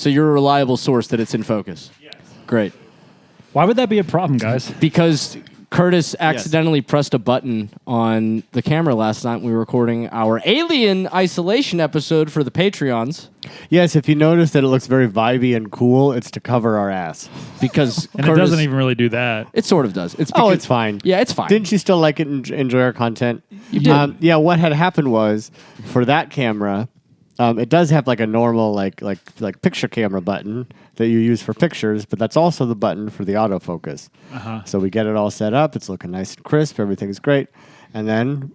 So you're a reliable source that it's in focus. Yes. Great. Why would that be a problem, guys? Because Curtis accidentally pressed a button on the camera last night when we were recording our Alien Isolation episode for the Patreons. Yes, if you notice that it looks very vibey and cool, it's to cover our ass. Because And Curtis, it doesn't even really do that. It sort of does. It's Oh, it's fine. Yeah, it's fine. Didn't you still like it and enjoy our content? You did. Yeah, what had happened was, for that camera, it does have like a normal like picture camera button that you use for pictures, but that's also the button for the autofocus. So we get it all set up. It's looking nice and crisp. Everything's great. And then,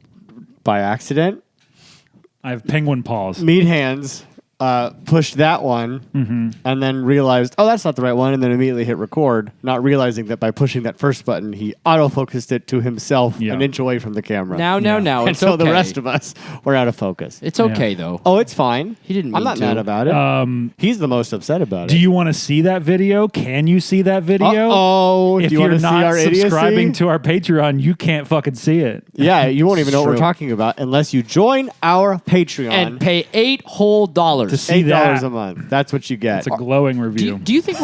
by accident, I have penguin paws. Meat Hands pushed that one and then realized, oh, that's not the right one, and then immediately hit record, not realizing that by pushing that first button, he autofocused it to himself an inch away from the camera. Now, and it's so okay. the rest of us were out of focus. It's okay, though. Oh, it's fine. He didn't I'm mean not to. mad about it. He's the most upset about it. Do you want to see that video? Can you see that video? Oh, If do you want you're to see not our subscribing idiocy? to our Patreon, you can't fucking see it. Yeah, you won't even know what we're true. talking about unless you join our Patreon And pay $8 whole To see $8 that. a month. That's what you get. It's a glowing review. Do you think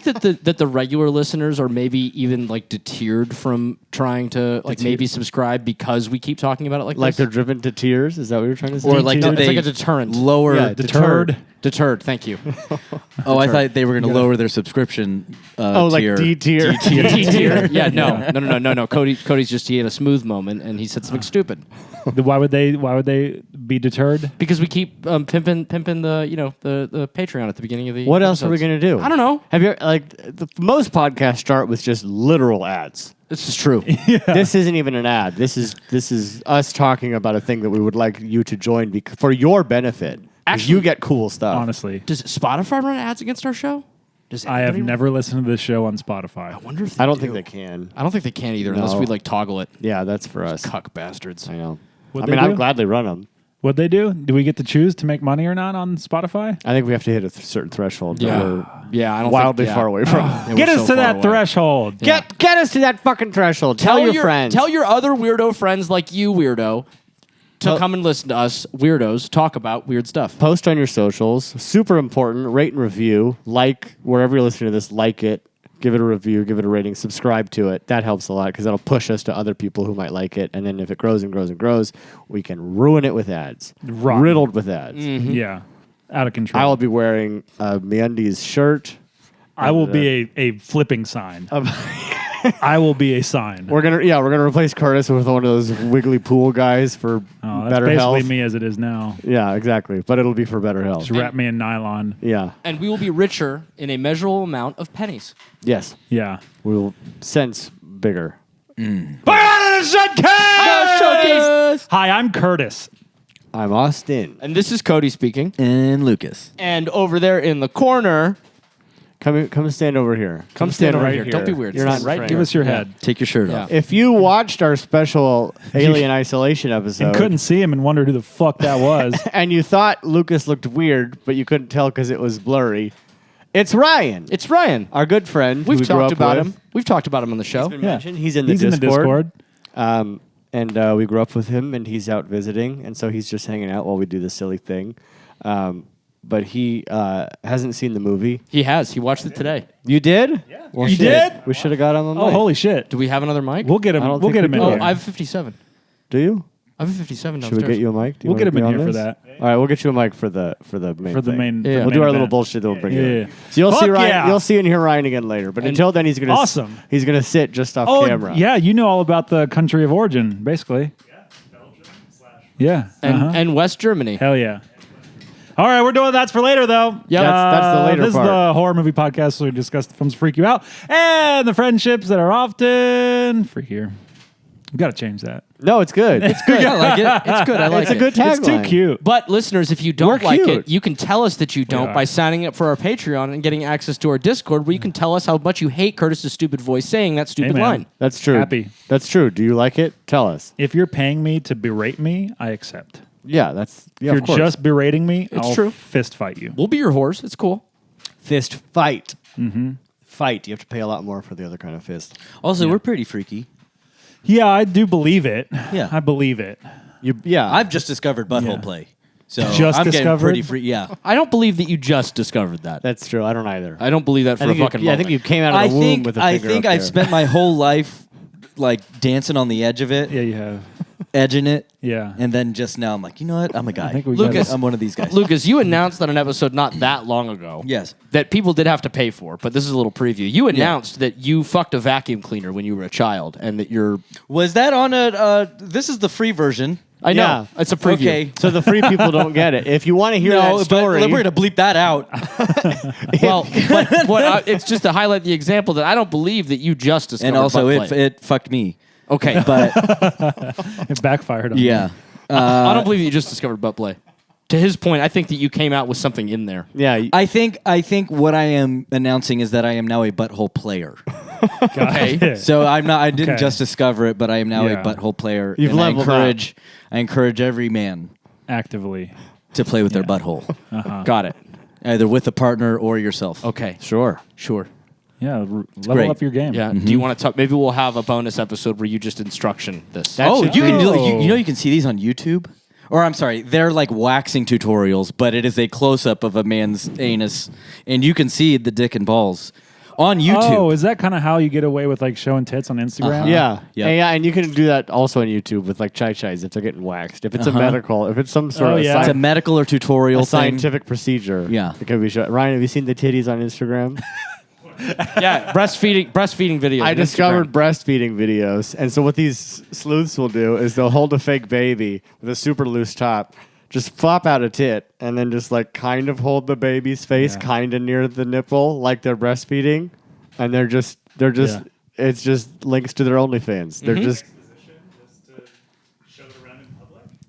that the regular listeners are maybe even like deterred from trying to like maybe subscribe because we keep talking about it like Like this? they're driven to tears? Is that what you're trying to say? Or like No, did it's they like a deterrent. lower? Yeah, Deterred. Deterred. Thank you. Oh, I thought they were going to lower their subscription like tier. D tier. D tier. Yeah, no. Cody's just he had a smooth moment and he said something stupid Why would they be deterred? because we keep pimping the Patreon at the beginning of the. What else are we episodes. going to do? I don't know. Have you most podcasts start with just literal ads. This is true. This isn't even an ad. This is us talking about a thing that we would like you to join for your benefit. 'Cause Actually- you get cool stuff. Honestly, Does Spotify run ads against our show? Does I have anybody- never listened to this show on Spotify. I wonder if I don't do. think they can. I don't think they can either unless No. we like toggle it. Yeah, that's for us. Cuck bastards. I know. What'd I mean, they I'd do? gladly run them. What'd they do? Do we get to choose to make money or not on Spotify? I think we have to hit a certain threshold that we're Yeah, I don't wildly think, far away from. Yeah, Get we're us so to far that away. threshold. Get us to that fucking threshold. Tell your friends. Tell your other weirdo friends like you, weirdo, to Well- come and listen to us, weirdos, talk about weird stuff. Post on your socials. Super important. Rate and review. Like wherever you're listening to this. Like it. Give it a review. Give it a rating. Subscribe to it. That helps a lot because that'll push us to other people who might like it. And then if it grows and grows and grows, we can ruin it with ads. Rotten. Riddled with ads. Yeah, out of control. I will be wearing a MeUndies shirt. I will be a flipping sign. I will be a sign. We're gonna replace Curtis with one of those wiggly pool guys for Oh, that's better basically health. me as it is now. Yeah, exactly. But it'll be for better health. Just wrap me in nylon. Yeah. And we will be richer in a measurable amount of pennies. Yes. Yeah. We will sense bigger. Hi, I'm Curtis. I'm Austin. And this is Cody speaking. And Lucas. And over there in the corner, Come stand over here. Come stand over right here. Don't be weird. You're not Stand right right Give us your head. Take your shirt Yeah. off. If you watched our special Alien Isolation episode And couldn't see him and wondered who the fuck that was. and you thought Lucas looked weird, but you couldn't tell because it was blurry, it's Ryan. it's Ryan. Our good friend. who We've we grew talked up about with. him. We've talked about him on the show. He's been mentioned. He's in the He's in the Discord. Discord. And we grew up with him, and he's out visiting, and so he's just hanging out while we do this silly thing. But he hasn't seen the movie. He has. He watched it today. You did? Yeah. Well, You shit. did? We should have got him on Oh, mic. holy shit. Do we have another mic? We'll get him. I don't We'll think get him we in do. here. I have a 57. Do you? I have a 57 Should downstairs. we get you a mic? Do you We'll get wanna him in be here on for this? that. All right, we'll get you a mic for the main For the thing. main. Yeah. for the We'll do main our little event. bullshit that we'll bring Yeah. in. So you'll see Fuck Ryan. yeah. You'll see and hear Ryan again later. But until then, he's gonna Awesome. He's gonna sit just off Oh, camera. yeah. You know all about the country of origin, basically. Yeah. And West Germany. Hell yeah. All right, we're doing that's for later, though. Yep. That's the later This part. is the horror movie podcast where we discuss the films that freak you out and the friendships that are often freakier. We got to change that. No, it's good. It's good. I like it. It's good. I like It's a it. good tagline. It's too cute. But listeners, if you don't We're like cute. it, you can tell us that you don't are. by signing up for our Patreon and getting access to our Discord, where you can tell us how much you hate Curtis's stupid voice saying that stupid Hey, man. line. That's true. Happy. That's true. Do you like it? Tell us. If you're paying me to berate me, I accept. Yeah, that's yeah. If of you're course. just berating me, It's I'll true. fist fight you. We'll be your horse. It's cool. fist fight. Mm-hmm. Fight. You have to pay a lot more for the other kind of fist. Also, we're pretty freaky. Yeah, I do believe it. Yeah. I believe it. Yeah. I've just discovered butthole Yeah. play. So Just I'm getting discovered? pretty free. Yeah. I don't believe that you just discovered that. That's true. I don't either. I don't believe that for a fucking I moment. think you came out of the womb with a I finger think up I've there. spent my whole life like dancing on the edge of it, Yeah, you have. edging it. Yeah. And then just now I'm like, you know what? I'm a guy. I think we Lucas- I'm one of these guys. Lucas, you announced on an episode not that long ago Yes. that people did have to pay for, but this is a little preview. You announced that you fucked a vacuum cleaner when you were a child and that you're... Was that on a? This is the free version. I know. Yeah. It's a preview. Okay. So the free people don't get it. If you want to hear No, that story, but we're gonna bleep that out. Well, but it's just to highlight the example that I don't believe that you just discovered And also, butt play. it fucked me. Okay, But It backfired on yeah, I don't believe that you just discovered butt play. To his point, I think that you came out with something in there. yeah, I think what I am announcing is that I am now a butthole player. Okay. So I'm not. I didn't Okay. just discover it, but I am now Yeah. a butthole player. You've and leveled I encourage every man actively. to play with their butthole, Got it. either with a partner or yourself. Okay. sure. Sure. Yeah, level great. up your game. Yeah. Do you want to talk? Maybe we'll have a bonus episode where you just instruction this. That Oh, should you can do. Oh. You know, you can see these on YouTube. Or I'm sorry, they're like waxing tutorials, but it is a close up of a man's anus, and you can see the dick and balls on YouTube. Oh, is that kind of how you get away with like showing tits on Instagram? Yeah. Yep. And you can do that also on YouTube with like chai-chais if they're getting waxed. If it's a medical, if it's some sort Oh, of yeah. It's a medical or tutorial a thing. scientific procedure. Yeah. It can be shown. Ryan, have you seen the titties on Instagram? Yeah. Breastfeeding videos. I on discovered Instagram. breastfeeding videos. And so what these sleuths will do is they'll hold a fake baby with a super loose top, just flop out a tit, and then just like kind of hold the baby's face kind of near the nipple like they're breastfeeding. And they're just Yeah. it's just links to their OnlyFans. They're just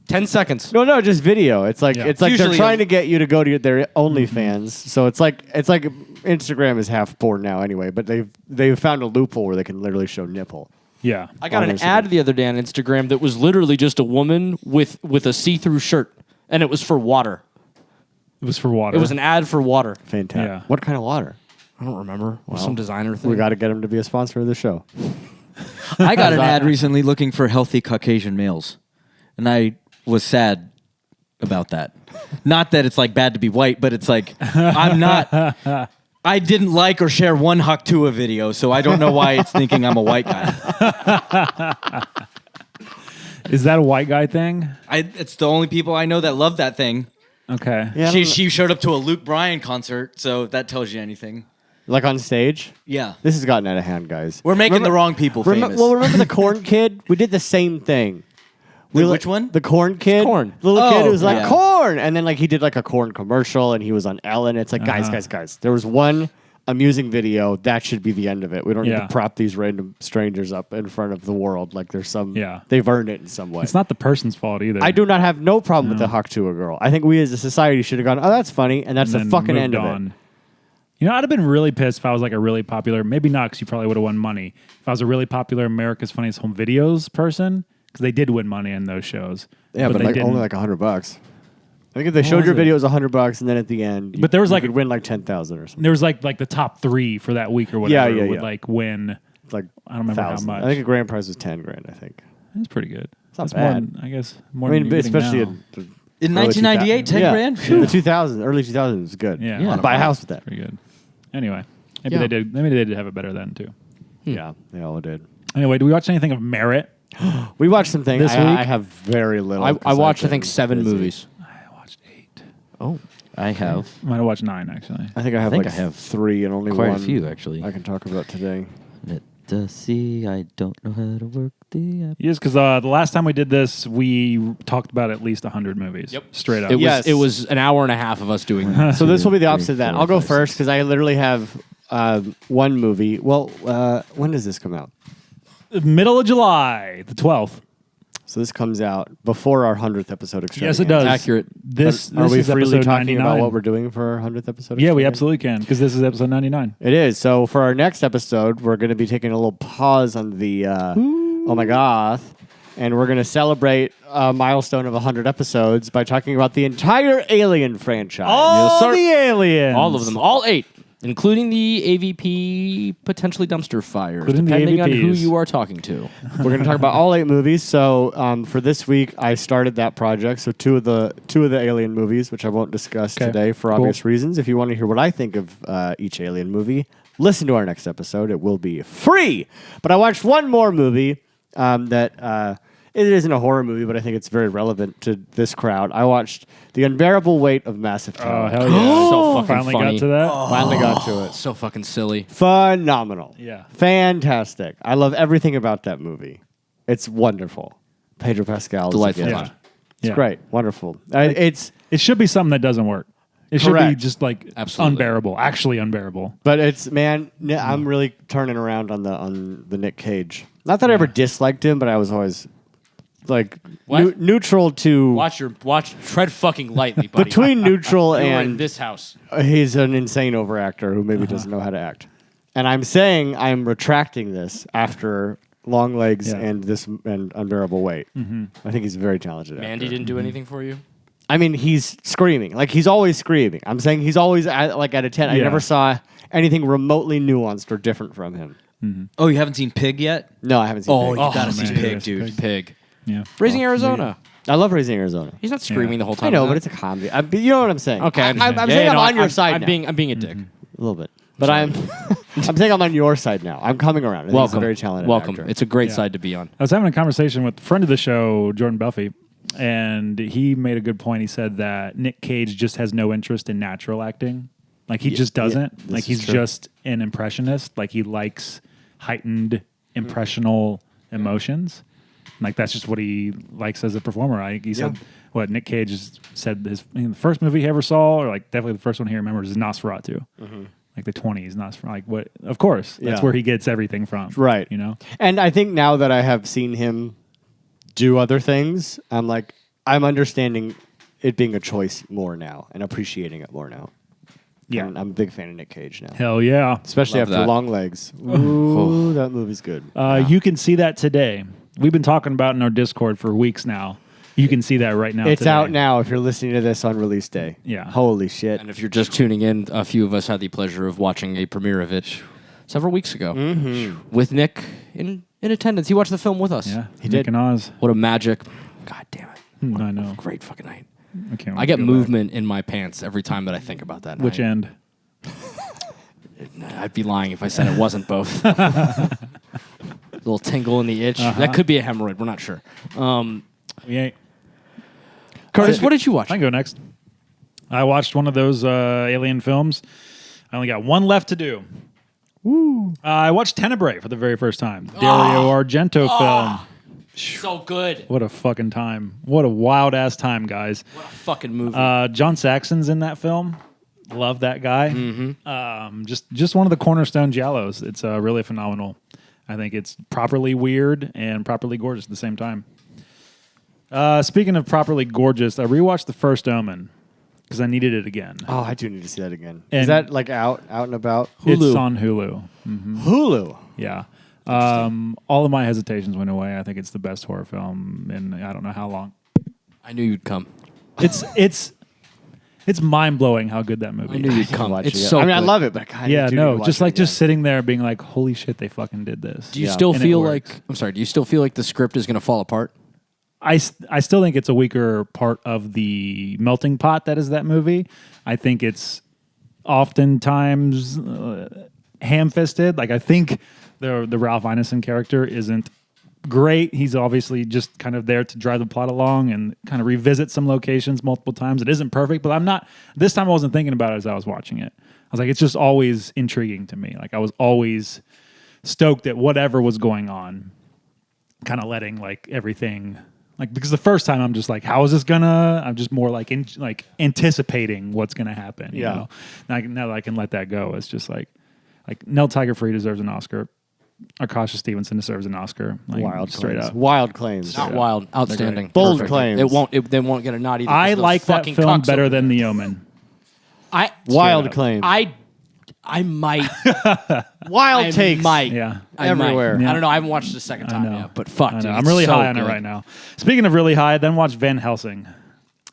10 seconds. No, just video. It's like Yeah. it's like Usually they're trying to get you to go to their OnlyFans. So it's like Instagram is half porn now anyway, but they've found a loophole where they can literally show nipple. Yeah. I got an Honestly. ad the other day on Instagram that was literally just a woman with a see-through shirt, and it was for water. It was for water. It was an ad for water. Fantastic. Yeah. What kind of water? I don't remember. It was some designer thing. We got to get them to be a sponsor of the show. I got an ad recently looking for healthy Caucasian males, and I was sad about that. Not that it's like bad to be white, but it's like I'm not. I didn't like or share one Hokktua video, so I don't know why it's thinking I'm a white guy. Is that a white guy thing? It's the only people I know that love that thing. Okay. Yeah, I She don't she showed up to a Luke Bryan concert, so if that tells you anything. like on stage. Yeah. This has gotten out of hand, guys. We're making the wrong people famous. Well, remember the corn kid? We did the same thing. Which one? The corn kid. corn. The little kid who was like, yeah. corn! And then like he did like a corn commercial and he was on Ellen. It's like, guys. There was one amusing video. That should be the end of it. We don't need Yeah. to prop these random strangers up in front of the world like there's some... Yeah. They've earned it in some way. It's not the person's fault either. I do not have no problem with the Hokktua girl. I think we as a society should have gone, oh, that's funny, and that's And the then fucking moved end of on. it. You know, I'd have been really pissed if I was like a really popular, maybe not because you probably would have won money. If I was a really popular America's Funniest Home Videos person, because they did win money in those shows. Yeah, but they like didn't. only like $100. I think if they showed your was it? video, it was $100, and then at the end, But there was you like- could win like 10,000 or something. There was like the top 3 for that week or whatever Yeah, would yeah. like win. It's like I don't remember how 1,000. much. I think a grand prize was 10 grand. I think. It's pretty good. It's not That's more bad. than, I guess more I mean, than you're getting especially now. In early 1998, 10 yeah. grand? In the 2000s, early 2000s was good. Yeah. I'd buy a house with that. Pretty good. Anyway, maybe Yeah. they did. Maybe they did have it better then too. Yeah, they all did. Anyway, do we watch anything of merit? We watched some things. This I week? have very little. I 'cause watched, I I've think, been 7 busy. movies. I watched 8. Oh. I have. I might have watched 9 actually. I think I have think like I have 3 and only quite a one few, actually. I can talk about today. Let us see. I don't know how to work the app. Yes, because the last time we did this, we talked about at least 100 movies. Yep. Straight up. It was Yes. it was an hour and a half of us doing that. So this will be the 2, opposite of that. 3, I'll go 4, 5, first 6. because I literally have one movie. Well, when does this come out? Middle of July, the 12th. So this comes out before our 100th episode. Yes, it does. Accurate. This Are we is freely episode talking 99. about what we're doing for our 100th episode? Yeah, we Extravaganza? absolutely can because this is episode 99. It is. So for our next episode, we're going to be taking a little pause on the Oh My Gottttthhhh, and we're going to celebrate a milestone of 100 episodes by talking about the entire Alien franchise. All sir. the aliens. All of them. All 8. including the AVP potentially dumpster fires, Including the depending on who AVPs. you are talking to. We're going to talk about all 8 movies. So for this week, I started that project. So two of the Alien movies, which I won't discuss today for obvious reasons. If you want to hear what I think of each Alien movie, listen to our next episode. It will be free. But I watched one more movie that it isn't a horror movie, but I think it's very relevant to this crowd. I watched The Unbearable Weight of Massive Oh, Talent. hell yeah. So fucking Finally funny. got to that. Finally got to it. So fucking silly. Phenomenal. Yeah. Fantastic. I love everything about that movie. It's wonderful. Pedro Pascal. Delightful. Is a Yeah. gift. It's great. Wonderful. It should be something that doesn't work. It should be Correct. just like Absolutely. unbearable. Actually unbearable. But it's I'm really turning around on the Nick Cage. Not that I ever disliked him, but I was always like What? neutral to Tread fucking lightly, buddy. between neutral You're in and this house. he's an insane overactor who maybe doesn't know how to act. And I'm saying I'm retracting this after Long Legs and Unbearable Weight. I think he's a very talented actor. Mandy didn't do anything for you? I mean, he's screaming. Like, he's always screaming. I'm saying he's always at a 10. I Yeah. never saw anything remotely nuanced or different from him. Oh, you haven't seen Pig yet? No, I haven't seen Oh, Pig. you gotta see man. Pig, Yes, dude. Pig. Yeah. Raising Arizona. I love Raising Arizona. He's not screaming the whole time. I know, huh? but it's a comedy. You know what I'm saying. Okay, I understand. I'm Yeah, saying yeah, I'm no, on your side now. I'm being a dick. A little bit. But I'm saying I'm on your side now. I'm coming around. I think he's Welcome. a very talented Welcome. actor. It's a great Yeah. side to be on. I was having a conversation with a friend of the show, Jordan Belfi, and he made a good point. He said that Nick Cage just has no interest in natural acting. Like, he just doesn't. this Like, is he's true. just an impressionist. Like, he likes heightened, impressional emotions. Like, that's just what he likes as a performer. He said, what Nick Cage has said the first movie he ever saw, or like definitely the first one he remembers, is Nosferatu. Like the 20s, Nosferatu. Like, what? Of course, that's Yeah. where he gets everything from. Right. You know? And I think now that I have seen him do other things, I'm understanding it being a choice more now and appreciating it more now. Yeah. And I'm a big fan of Nick Cage now. Hell yeah. Especially Love after that. Long Legs. Ooh, that movie's good. You can see that today. We've been talking about it in our Discord for weeks now. You can see that right now. It's today. out now if you're listening to this on release day. Yeah. Holy shit. And if you're just tuning in, a few of us had the pleasure of watching a premiere of it several weeks ago with Nick in attendance. He watched the film with us. Yeah, He Nick did. and Oz. What a magic. God damn it. I know. Great fucking night. I can't. I wait get to go movement in my pants every time that I think about that back. Which night. end? I'd be lying if I said it wasn't both. Little tingle in the itch. That could be a hemorrhoid. We're not sure. We ain't. Curtis, what did you watch? I can go next. I watched one of those alien films. I only got one left to do. Woo! I watched Tenebrae for the very first time. Dario Argento film. So good. What a fucking time! What a wild ass time, guys. What a fucking movie. John Saxon's in that film. Love that guy. Just one of the cornerstone giallos. It's really phenomenal. I think it's properly weird and properly gorgeous at the same time. Speaking of properly gorgeous, I rewatched the first Omen because I needed it again. Oh, I do need to see that again. And- Is that like out and about? It's Hulu. on Hulu. Hulu. Yeah. All of my hesitations went away. I think it's the best horror film in I don't know how long. I knew you'd come. It's mind blowing how good that movie I knew is. you'd come. Watch It's it. so I mean, I good. love it, but God, Yeah, I do need no, to watch just it like again. just sitting there being like, holy shit, they fucking did this. Do you Yeah. still And it feel works. like... I'm sorry. Do you still feel like the script is going to fall apart? I still think it's a weaker part of the melting pot that is that movie. I think it's oftentimes ham-fisted. Like, I think the Ralph Ineson character isn't great. He's obviously just kind of there to drive the plot along and kind of revisit some locations multiple times. It isn't perfect, but I'm not... This time I wasn't thinking about it as I was watching it. I was like, it's just always intriguing to me. Like, I was always stoked at whatever was going on, kind of letting, like, everything... Like, because the first time I'm just like, how is this gonna? I'm just more like anticipating what's gonna happen. You Yeah. know? Now that I can let that go, it's just like Nell Tiger Free deserves an Oscar. Arkasha Stevenson deserves an Oscar. Like, Wild straight claims. up. Wild claims. Not wild. Outstanding. Bold Perfect. claims. They won't get a nod either. I 'cause those like that fucking film cocks better over than there. The Omen. Wild up. claims. I might. Wild I takes. might. Yeah. I might. Everywhere. Yeah. I don't know. I haven't watched it a second time know. yet, but fuck, I dude, know. it's I'm really so high on good. it right now. Speaking of really high, then watch Van Helsing.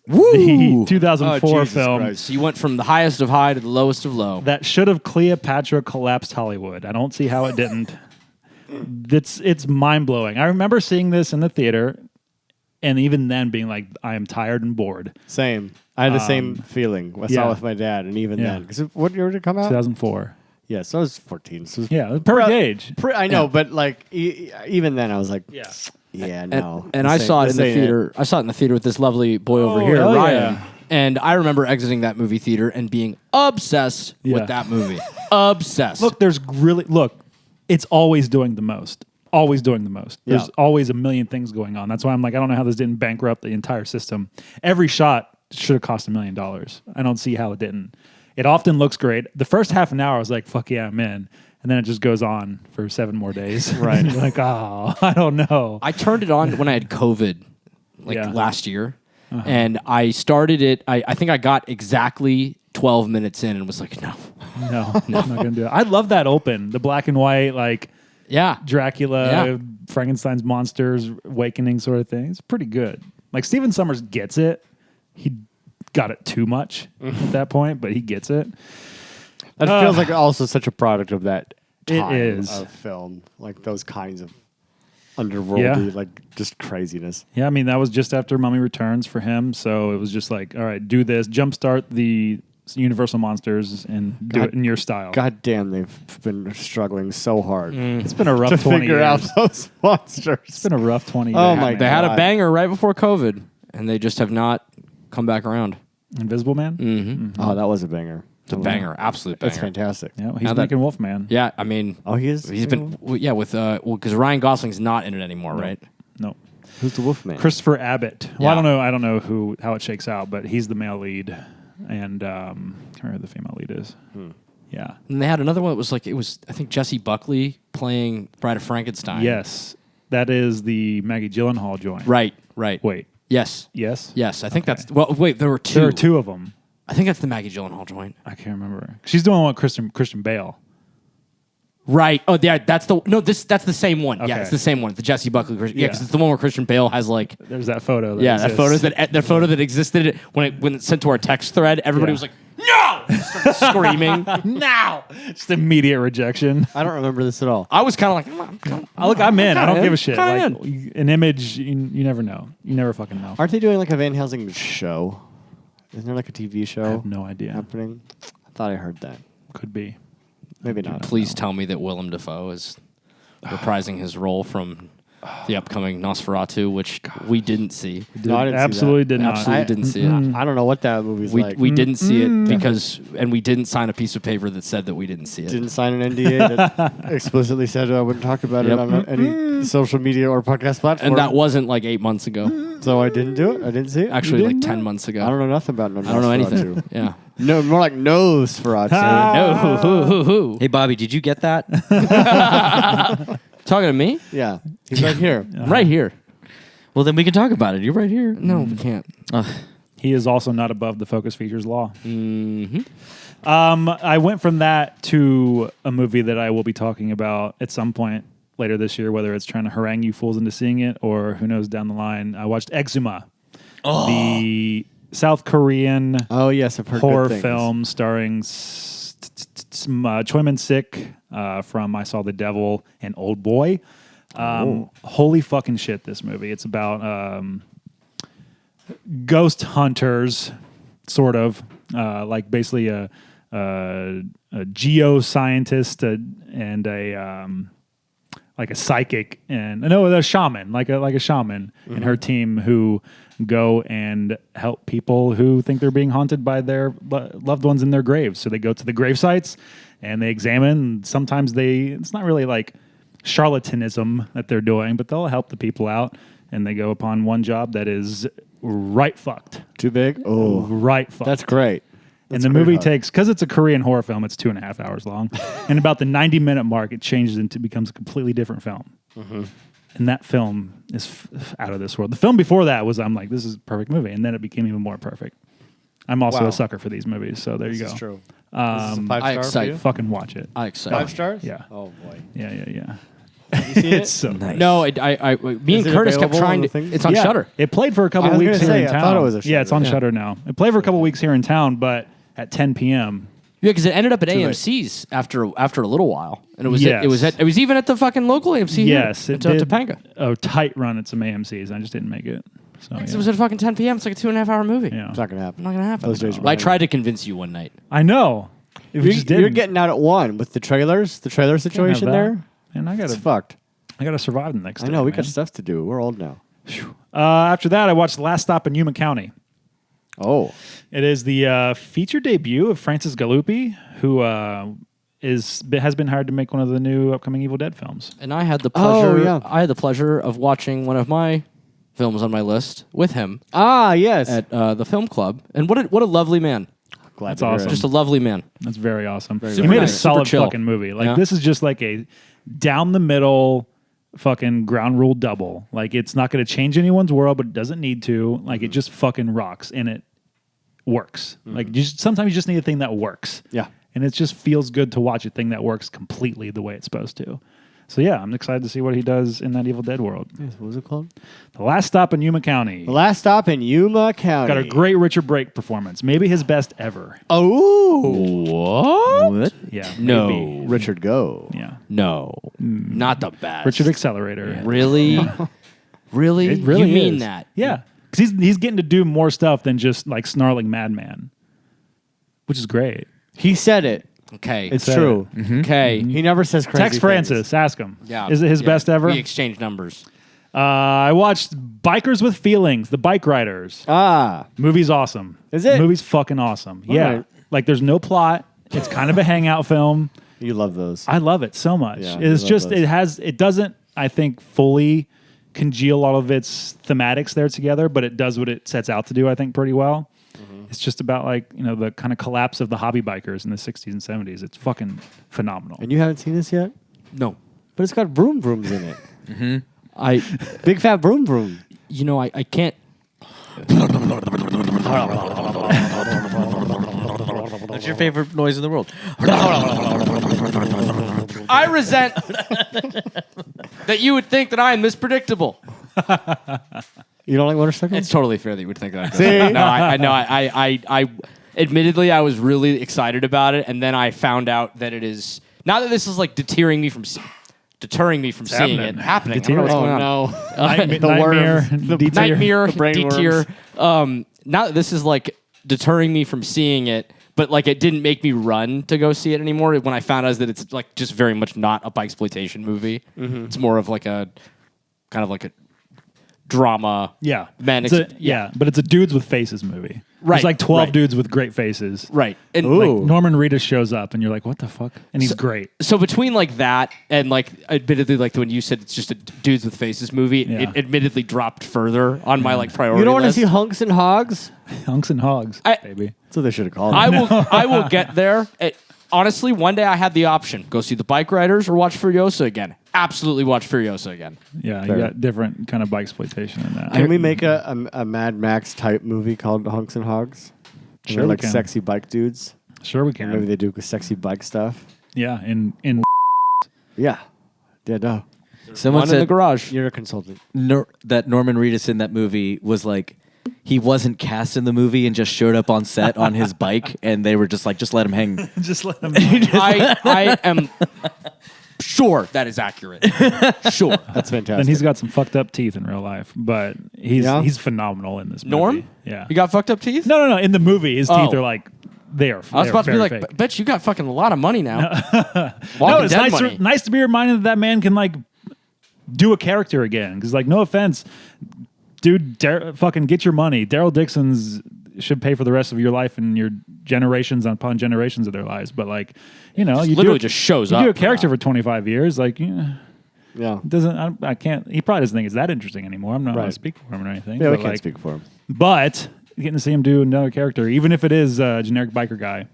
The 2004 Jesus film Christ. So you went from the highest of high to the lowest of low. that should have Cleopatra collapsed Hollywood. I don't see how it didn't. It's mind blowing. I remember seeing this in the theater, and even then being like, I am tired and bored. Same. I had the same feeling. I saw yeah. it with my dad, and even Yeah. then. Because what year did it come out? 2004. Yeah, so I was 14. So it was Yeah, perfect age. I know, but like even then I was like, Yeah. yeah, And, no. and This I ain't- saw it in this the ain't theater. I saw it in the theater with this lovely boy over Oh, here, hell Ryan. yeah. And I remember exiting that movie theater and being obsessed Yeah. with that movie. Obsessed. Look, it's always doing the most. Always doing the most. Yeah. There's always a million things going on. That's why I'm like, I don't know how this didn't bankrupt the entire system. Every shot should have cost $1 million. I don't see how it didn't. It often looks great. The first half an hour, I was like, fuck yeah, I'm in. And then it just goes on for 7 more days. Right. You're like, oh, I don't know. I turned it on when I had COVID, Yeah. last year. And I started it. I think I got exactly 12 minutes in and was like, no. No, I'm not going to do it. I love that open. The black and white, like Yeah. Dracula, Yeah. Frankenstein's monsters, awakening sort of thing. It's pretty good. Like Stephen Sommers gets it. He got it too much at that point, but he gets it. That feels like also such a product of that It time is. of film. Like those kinds of underworldy, Yeah. like just craziness. Yeah, I mean, that was just after Mummy Returns for him. So it was just like, all right, do this, jumpstart the Universal Monsters and do God- it in your style. God damn, they've been struggling so hard It's been a rough to 20 figure years. out those monsters. It's been a rough 20 years. Oh my They had a God. banger right before COVID, and they just have not come back around. Invisible Man? Mm-hmm. Oh, that was a banger. It's a banger. Absolute banger. That's fantastic. Yeah, he's Now that- making Wolfman. Yeah, I mean, Oh, he is. he's been, with, because Ryan Gosling's not in it anymore, right? No. Who's the Wolfman? Christopher Abbott. Well, Yeah. I don't know how it shakes out, but he's the male lead, and I can't remember who the female lead is. Yeah. And they had another one that was like, I think Jesse Buckley playing Bride of Frankenstein. Yes, that is the Maggie Gyllenhaal joint. Right. Wait. Yes. Yes. I think that's, wait, there were two. There are 2 of them. I think that's the Maggie Gyllenhaal joint. I can't remember. She's doing one with Christian Bale. Right. Oh, yeah, that's the same one. Yeah, Okay. it's the same one. The Jesse Buckley. Yeah, because it's the one where Christian Bale has like, There's that photo. that photo that existed when it's sent to our text thread. Everybody Yeah. was like, no! Started screaming. now. Just immediate rejection. I don't remember this at all. I was kind of like, I'm in. I don't in. give a shit. Kinda Like an image, you never know. You never fucking know. Aren't they doing like a Van Helsing show? Isn't there like a TV show I have no idea. happening? I thought I heard that. Could be. Maybe not. please tell me that Willem Dafoe is reprising his role from the upcoming Nosferatu, which we didn't see. No, I didn't see that. Absolutely did not. Absolutely didn't see it. I don't know what that movie's like. We didn't see it because, and we didn't sign a piece of paper that said that we didn't see it. Didn't sign an NDA that explicitly said I wouldn't talk about Yep. it on any social media or podcast platform. And that wasn't like 8 months ago. So I didn't do it. I didn't see it. Actually, You like didn't 10 know? months ago. I don't know nothing about I don't know anything. Nosferatu. Yeah. No, more like Nosferatu. No. Who? Hey, Bobby, did you get that? Talking to me? Yeah, he's right here. I'm right here. Well, then we can talk about it. You're right here. No, we can't. He is also not above the focus features law. Mm-hmm. I went from that to a movie that I will be talking about at some point later this year, whether it's trying to harangue you fools into seeing it or who knows down the line. I watched Exhuma, the South Korean Oh yes, I've heard horror good things. film starring Choi Min-sik from I Saw the Devil and Old Boy. Holy fucking shit, this movie. It's about ghost hunters, sort of, like basically a geoscientist and a like a psychic and a shaman, like a shaman and her team who go and help people who think they're being haunted by their loved ones in their graves. So they go to the grave sites and they examine. Sometimes it's not really like charlatanism that they're doing, but they'll help the people out. And they go upon one job that is right fucked. Too big? Oh, Right fucked. that's great. And That's the great movie hard. takes, because it's a Korean horror film, it's 2.5 hours long. And about the 90-minute mark, it changes into becomes a completely different film. And that film is out of this world. The film before that was, I'm like, this is a perfect movie. And then it became even more perfect. I'm also Wow. a sucker for these movies, so there you go. This is true. This is a 5-star for excite- you? Fucking watch it. I excite. 5 stars? Yeah. Oh boy. Yeah. It's so Nice. No, me and it Curtis kept available trying on the to. thing? It's on Shudder. It played for a couple I was weeks gonna here say, in I town. thought it was a Yeah, it's on Shudder. Shudder now. It played for a couple weeks here in town, but at 10 p.m. Yeah, because it ended up at late. AMC's after a little while, and it was Yes. it was even at the fucking local AMC. Yes, here, it in did Topanga. a tight run at some AMCs. I just didn't make it. So It was at fucking 10 p.m. It's like a 2.5 hour movie. yeah. It's not gonna happen. Not gonna happen. Those days are Well, I behind tried to convince you one night. I know. If you just You're didn't, getting out at 1 with the trailer situation there. and I It's gotta fucked. survive the next. I day, know we man. got stuff to do. We're old now. After that, I watched Last Stop in Yuma County. Oh, It is the feature debut of Francis Galuppi, who has been hired to make one of the new upcoming Evil Dead films. And I had the pleasure. yeah. I had the pleasure of watching one of my films on my list with him yes. at the film club. And what a lovely man. Glad That's to hear awesome. it. Just a lovely man. That's very awesome. He Super made a nice, solid super chill. fucking movie. Like Yeah. this is just like a down the middle fucking ground rule double. Like it's not going to change anyone's world, but it doesn't need to. Like it just fucking rocks and it works. Like sometimes you just need a thing that works. Yeah. And it just feels good to watch a thing that works completely the way it's supposed to. So yeah, I'm excited to see what he does in that Evil Dead world. What was it called? The Last Stop in Yuma County. The Last Stop in Yuma County. Got a great Richard Brake performance. Maybe his best ever. Oh, What? Yeah. No. maybe. Richard Go. Yeah. No. Not the best. Richard Accelerator. Really? Really? It really You mean is. that? Yeah. Because he's getting to do more stuff than just like snarling madman, which is great. He said it. Okay. It's Said true. okay. He never says crazy Text things. Francis, ask him. Yeah. Is it his Yeah. best ever? We exchanged numbers. I watched Bikers with Feelings, the Bikeriders. Movie's awesome. Is it? Movie's fucking awesome. Yeah. right. Like there's no plot. It's kind of a hangout film. You love those. I love it so much. Yeah, It's I love just those. it doesn't, I think, fully congeal all of its thematics there together, but it does what it sets out to do, I think, pretty well. It's just about like, the kind of collapse of the hobby bikers in the 60s and 70s. It's fucking phenomenal. And you haven't seen this yet? No. But it's got vroom vrooms in it. I Big fat vroom vroom. I can't. What's your favorite noise in the world? I resent that you would think that I am this predictable. You don't like motorcycles? It's totally fair that you would think that. See? No, I know. I admittedly, I was really excited about it, and then I found out that it is not that this is like deterring me from seeing it happening. I don't know what's going on. Nightmare, detail. Nightmare, The brain detour. Not that this is like deterring me from seeing it, but like it didn't make me run to go see it anymore. When I found out that it's like just very much not a bikesploitation movie. It's more of like a kind of like a drama. Yeah. Man, but it's a dudes with faces movie. Right, There's like 12 right. dudes with great faces. Right. And Ooh. Like Norman Reedus shows up and you're like, what the fuck? And he's great. so between like that and like admittedly like when you said it's just a dudes with faces movie, Yeah. it admittedly dropped further on my like priority You don't want to list. see hunks and hogs? Hunks and hogs, I- baby. That's what they should have called I it. will get there. Honestly, one day I had the option: go see the Bikeriders or watch Furiosa again. Absolutely watch Furiosa again. Yeah, Fair. you got different kind of bike exploitation in that. Can we make a Mad Max type movie called Hunks and Hogs? And Sure they're we like can. sexy bike dudes. Sure we And can. maybe they do sexy bike stuff. Yeah, in Yeah. Yeah, no. Someone One in the said garage. You're a consultant. that Norman Reedus in that movie was like, he wasn't cast in the movie and just showed up on set on his bike, and they were just like, just let him hang. just let them. I am sure that is accurate. Sure. That's fantastic. And he's got some fucked up teeth in real life, but he's phenomenal in this movie. Norm? Yeah. You got fucked up teeth? No. In the movie, his teeth Oh. are like they are. I was about to be like, bet you got fucking a lot of money now. no, Walking it's Dead nice money. nice to be reminded that man can like do a character again. Because like, no offense, dude, fucking get your money. Daryl Dixon's should pay for the rest of your life and your generations upon generations of their lives. But like, you literally just shows you up do a for character that. for 25 years, like. Yeah. I can't. He probably doesn't think it's that interesting anymore. I'm not going Right. to speak for him or anything. Yeah, we but, can't like, speak for him. But getting to see him do another character, even if it is a generic biker guy,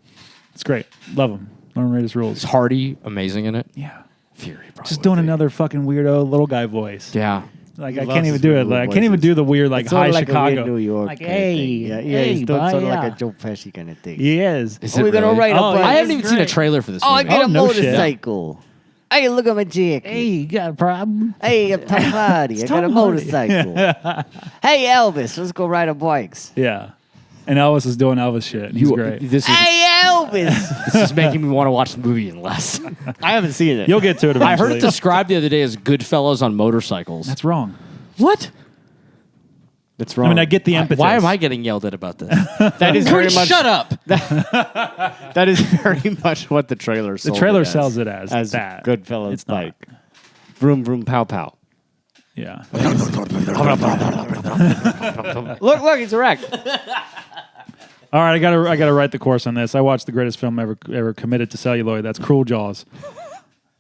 it's great. Love him. Norman Reedus rules. Is Hardy amazing in it? Yeah. Fury, probably. Just doing another fucking weirdo little guy voice. Yeah. Like He I loves can't even his do weird it. Like, I little can't even voices. do the weird like It's sort high of like Chicago. a weird New York like kind of hey, thing. Yeah, hey, he's doing bye, sort of yeah. like a Joe Pesci kind of thing. He is. Is Oh, it we're gonna really? ride a Oh, bike. I haven't It's even seen a great. trailer for this Oh, I movie. get Oh, a no shit. motorcycle. Hey, look at my dick. Hey, you got a problem? Hey, I'm Tom Hardy. I got a Tom Hardy. motorcycle. Hey, Elvis, let's go ride a bikes. Yeah. And Elvis is doing Elvis shit. He's great. This is, Hey, Elvis. this is making me want to watch the movie even less. I haven't seen it. You'll get to it I eventually. heard it described the other day as Goodfellas on motorcycles. That's wrong. What? It's I wrong. mean, I get the impetus. Why am I getting yelled at about this? That is very much. Shut up. That is very much what the trailer The sold trailer it as. sells it as that. Goodfellas It's not. bike. Vroom vroom pow pow. Yeah. Look, he's a wreck. All right, I gotta write the course on this. I watched the greatest film ever committed to celluloid. That's Cruel Jaws.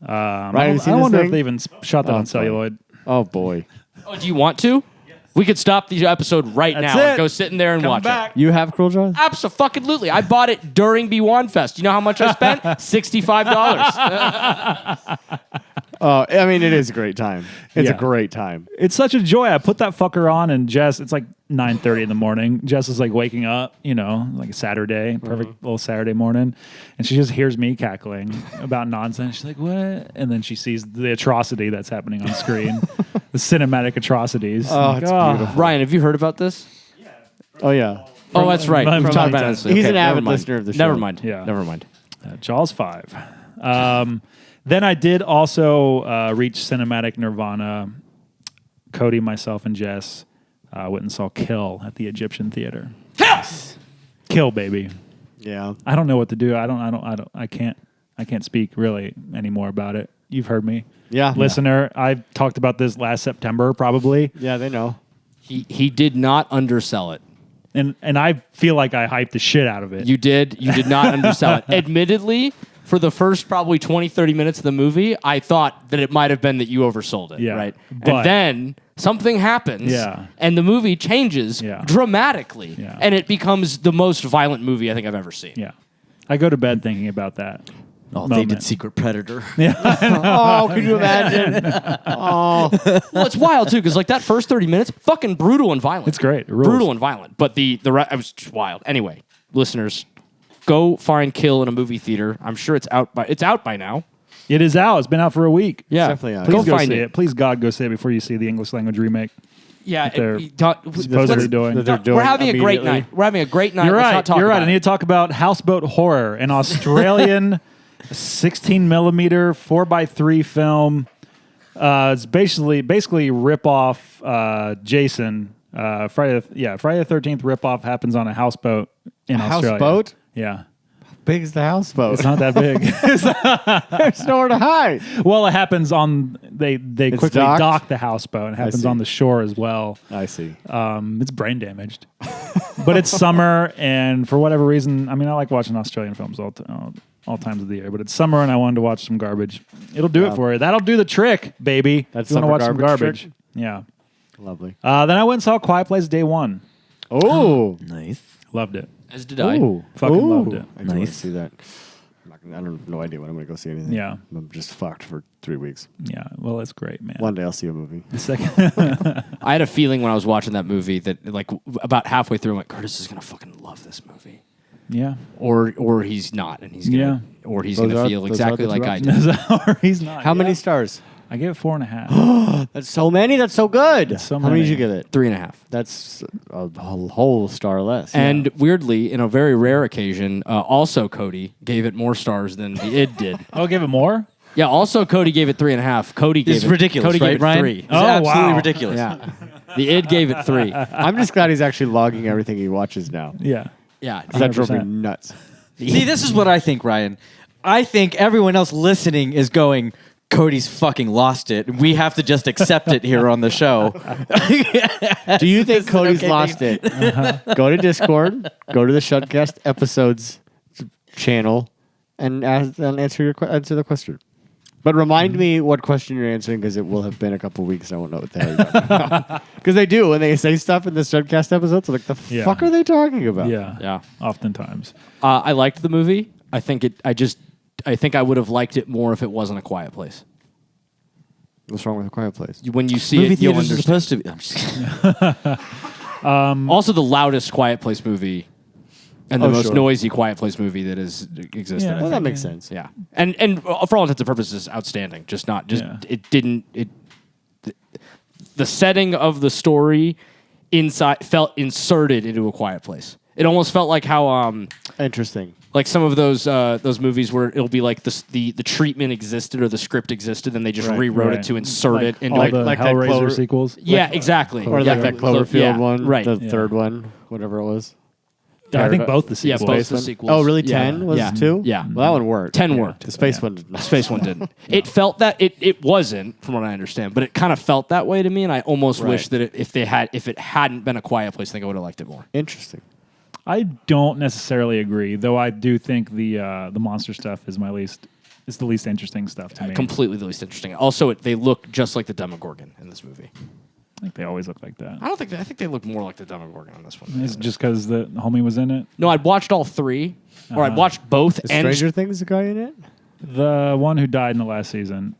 Right, I wonder if they even shot that on celluloid. Oh boy. Oh, do you want to? We could stop the episode right That's now it. and go sit in there and Come watch back. it. You have Cruel Jaws? Absolutely. I bought it during B1 Fest. You know how much I spent? $65. I mean, it is a great time. It's Yeah. a great time. It's such a joy. I put that fucker on, and Jess. It's like 9:30 in the morning. Jess is like waking up, like a Saturday, perfect little Saturday morning, and she just hears me cackling about nonsense. She's like, "What?" And then she sees the atrocity that's happening on screen, the cinematic atrocities. Oh, it's beautiful. Ryan, have you heard about this? Oh yeah. Oh, that's right. from From Talk Talk About About He's an never avid mind. listener of the show. Never mind. Yeah. Never mind. Jaws 5. Then I did also reach cinematic nirvana. Cody, myself, and Jess went and saw Kill at the Egyptian Theater. Yes! Kill, baby. Yeah. I don't know what to do. I can't speak really anymore about it. You've heard me. Yeah. Listener, I talked about this last September probably. Yeah, they know. He did not undersell it. And I feel like I hyped the shit out of it. You did not undersell it. Admittedly, for the first probably 20, 30 minutes of the movie, I thought that it might have been that you oversold it, Yeah, right? but- And then something happens, Yeah. and the movie changes Yeah. dramatically, Yeah. and it becomes the most violent movie I think I've ever seen. Yeah. I go to bed thinking about that. Oh, they did Secret Predator. Oh, could you imagine? Oh. Well, it's wild, too, because like that first 30 minutes, fucking brutal and violent. It's great. It rules. Brutal and violent. But it was just wild. Anyway, listeners, go find Kill in a movie theater. I'm sure it's out by now. It is out. It's been out for a week. Yeah. definitely out. Please Go go find see it. it. Please, God, go see it before you see the English language remake. Yeah, They're supposedly let's- doing. that they're doing We're having a great immediately. night. We're having a great night. You're Let's right. not talk You're right. about I need it. to talk about Houseboat Horror, an Australian 16 millimeter 4x3 film. It's basically rip off Jason. Friday the 13th rip off happens on a houseboat in Australia. Houseboat? Yeah, Big as the houseboat. it's not that big. There's nowhere to hide. Well, it happens on they quickly docked? dock the houseboat. It happens see. on the shore as well. I see. It's brain damaged, but it's summer, and for whatever reason, I mean, I like watching Australian films all times of the year. But it's summer, and I wanted to watch some garbage. It'll do it for you. That'll do the trick, baby. That's you want to summer watch some garbage garbage? trick? Yeah. Lovely. Then I went and saw Quiet Place Day 1. Oh. Nice. Loved it. As did I. Ooh. Fucking loved it. I do want to Nice. see that. I don't have no idea when I'm going to go see anything. Yeah. I'm just fucked for 3 weeks. Yeah. Well, it's great, man. One day I'll see a movie. The second. I had a feeling when I was watching that movie that like about halfway through, I'm like, Curtis is gonna fucking love this movie, Yeah. or he's not, and he's gonna, or he's Those gonna are- feel those exactly are the like two I did. Or he's not. How Yeah. many stars? I gave it 4.5. That's so many. That's so good. so How many many. did you give it? 3.5. That's a whole star less. And weirdly, in a very rare occasion, also Cody gave it more stars than the id did. I'll give it more. Yeah, also Cody gave it 3.5. Cody gave It's it ridiculous, Cody right, gave it Ryan? 3. It's Oh, absolutely wow. ridiculous. Yeah, the id gave it 3. I'm just glad he's actually logging everything he watches now. Yeah. Yeah, That drove me 100%. nuts. See, this is what I think, Ryan. I think everyone else listening is going, Cody's fucking lost it. We have to just accept it here on the show. Do you think Cody's okay lost it? Go to Discord, go to the Shudcast episodes channel, and answer the question. But remind me what question you're answering, because it will have been a couple weeks. I won't know what the hell you're talking about. Because they do when they say stuff in the Shudcast episodes. I'm like, the Yeah. fuck are they talking about? Yeah. yeah. Oftentimes. I liked the movie. I think I would have liked it more if it wasn't A Quiet Place. What's wrong with A Quiet Place? When you see Movie it, you'll theaters are understand. supposed to be. I'm just kidding. Also, the loudest Quiet Place movie And the Oh, most sure. noisy Quiet Place movie that has existed. Yeah. Well, that makes sense. Yeah, and for all intents and purposes, outstanding. It didn't. The setting of the story inside felt inserted into A Quiet Place. It almost felt like how Interesting. like some of those movies where it'll be like the treatment existed or the script existed, and they just rewrote it to insert it into all the like that Hellraiser Clover- sequels. yeah, exactly. Or yeah, like that Cloverfield one, right? the third one, whatever it was. Yeah, I think both the Yeah, sequels. both the One? sequels. Oh, really? Yeah. 10 was Yeah. 2? Yeah. Well, that one worked. 10 worked. The space one did not. Space one didn't. It felt that it wasn't, from what I understand, but it kind of felt that way to me, and I almost wish that if it hadn't been A Quiet Place, I think I would have liked it more. Interesting. I don't necessarily agree, though. I do think the monster stuff is the least interesting stuff to me. Completely the least interesting. Also, they look just like the Demogorgon in this movie. I think they always look like that. I think they look more like the Demogorgon on this one. Is it just because the homie was in it? No, I'd watched all three, or I'd watched both. Is And Stranger Things the guy in it? The one who died in the last season.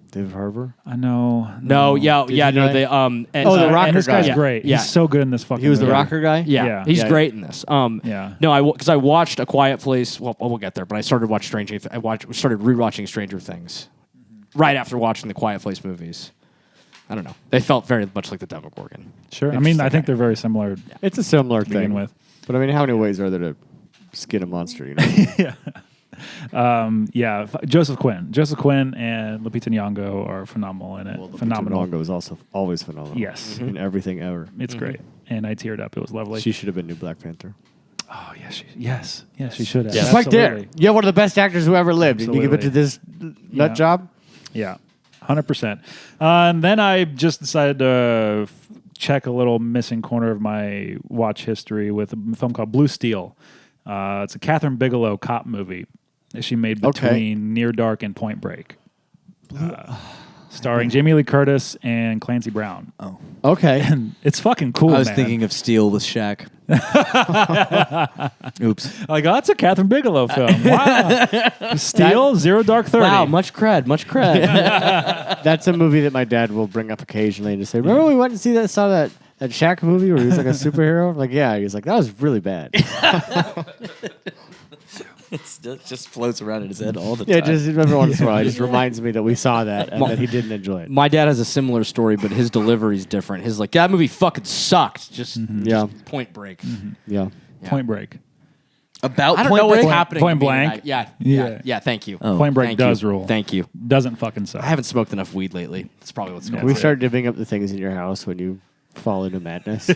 David Harbour? I know. no, yeah, Did yeah, he no, die? they Oh, the rocker And this guy's guy. great. Yeah. He's so good in this fucking He was the movie. rocker guy? Yeah, Yeah. he's Yeah. great in this. Yeah. No, because I watched A Quiet Place. Well, we'll get there, but I started watching started rewatching Stranger Things right after watching the Quiet Place movies. I don't know. They felt very much like the Demogorgon. Sure. I mean, I think they're very similar. It's a similar To begin thing. with. But I mean, how many ways are there to skin a monster, you know? Joseph Quinn and Lupita Nyong'o are phenomenal in it. Phenomenal. Longo is also always phenomenal. Yes. In everything ever. It's great. And I teared up. It was lovely. She should have been new Black Panther. Oh, yes. She should have. Just right there. Absolutely. You have one of the best actors who ever lived. And you give it to this nut Yeah. job? Yeah, 100%. And then I just decided to check a little missing corner of my watch history with a film called Blue Steel. It's a Catherine Bigelow cop movie that she made between Near Dark and Point Break. Starring Jamie Lee Curtis and Clancy Brown. Oh, Okay. And it's fucking cool, I was man. thinking of Steel with Shaq. Oops. Like, oh, that's a Catherine Bigelow film. Wow. Steel, Zero Dark 30. Wow, much cred. That's a movie that my dad will bring up occasionally to say, remember we went and saw that Shaq movie where he was like a superhero? I'm like, yeah. He's like, that was really bad. It just floats around in his head all the Yeah, time. just every once in a while, it just reminds me that we saw that and that he didn't enjoy it. My dad has a similar story, but his delivery's different. His like, that movie fucking sucked. Just Point Break. Yeah. Point Break. About I don't Point know what's Break? happening. Point to me Blank? tonight. Yeah. Yeah. Thank you. Oh. Point Break Thank does you. rule. Thank you. Doesn't fucking suck. I haven't smoked enough weed lately. That's probably what's going Can we on. start divvying up the things in your house when you fall into madness? I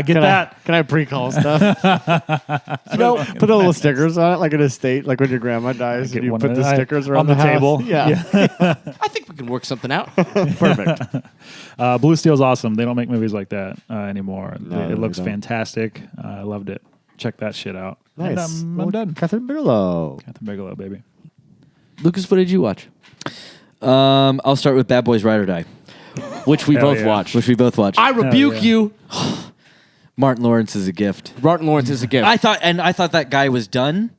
get that. Can I pre-call stuff? Put a little stickers on it, like an estate, like when your grandma dies, and you one put of the the- stickers around on the house. table. Yeah. I think we can work something out. Perfect. Blue Steel's awesome. They don't make movies like that anymore. No, it they looks don't. fantastic. I loved it. Check that shit out. Nice. And I'm done. Catherine Bigelow. Catherine Bigelow, baby. Lucas, what did you watch? I'll start with Bad Boys Ride or Die, Which we Hell both yeah. watched. which we both watched. I rebuke yeah. you. Martin Lawrence is a gift. Martin Lawrence is a gift. I thought that guy was done.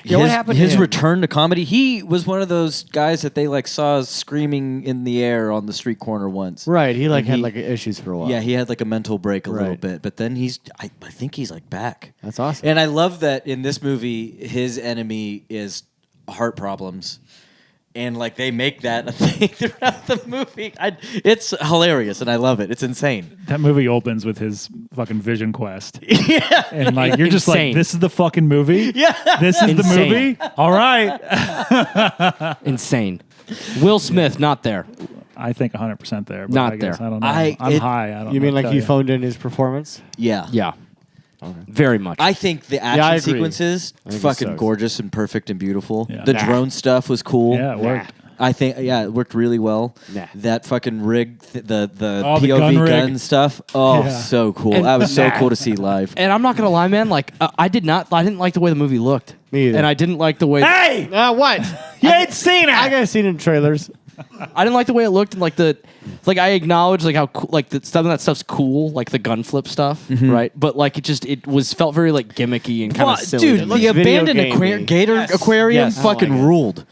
Yeah, what happened to His him? return to comedy. He was one of those guys that they like saw screaming in the air on the street corner once. Right. He And had issues for a while. Yeah, he had like a mental break a little Right. bit, but then I think he's like back. That's awesome. And I love that in this movie, his enemy is heart problems. And like they make that a thing throughout the movie. It's hilarious and I love it. It's insane. That movie opens with his fucking vision quest. Yeah. And like you're just Insane. like, this is the fucking movie? Yeah. This is the Insane. movie? All right. Insane. Will Smith, not there. I think 100% there. But Not I guess, there. I don't know. I'm high. I don't You know mean what like to he tell phoned in his performance? Yeah. Yeah. Very much. I think the I action agree. sequences I think it fucking sucks. gorgeous and perfect and beautiful. Yeah. The Nah. drone stuff was cool. Yeah, it worked. I think it worked really well. Nah. That fucking rig, the Oh, the POV gun gun, rig. stuff. Oh, Yeah. so cool. And- That was so cool to see live. and I'm not gonna lie, man. Like I didn't like the way the movie looked. Me either. And I didn't like the way. Hey! What? You ain't seen it! I got seen in trailers. I didn't like the way it looked, and I acknowledge like how cool, like some of that stuff's cool, like the gun flip stuff, right? But like it felt very like gimmicky and kind of silly. Dude, It looks the video abandoned gamey. gator aquarium Yes. fucking I like it. ruled.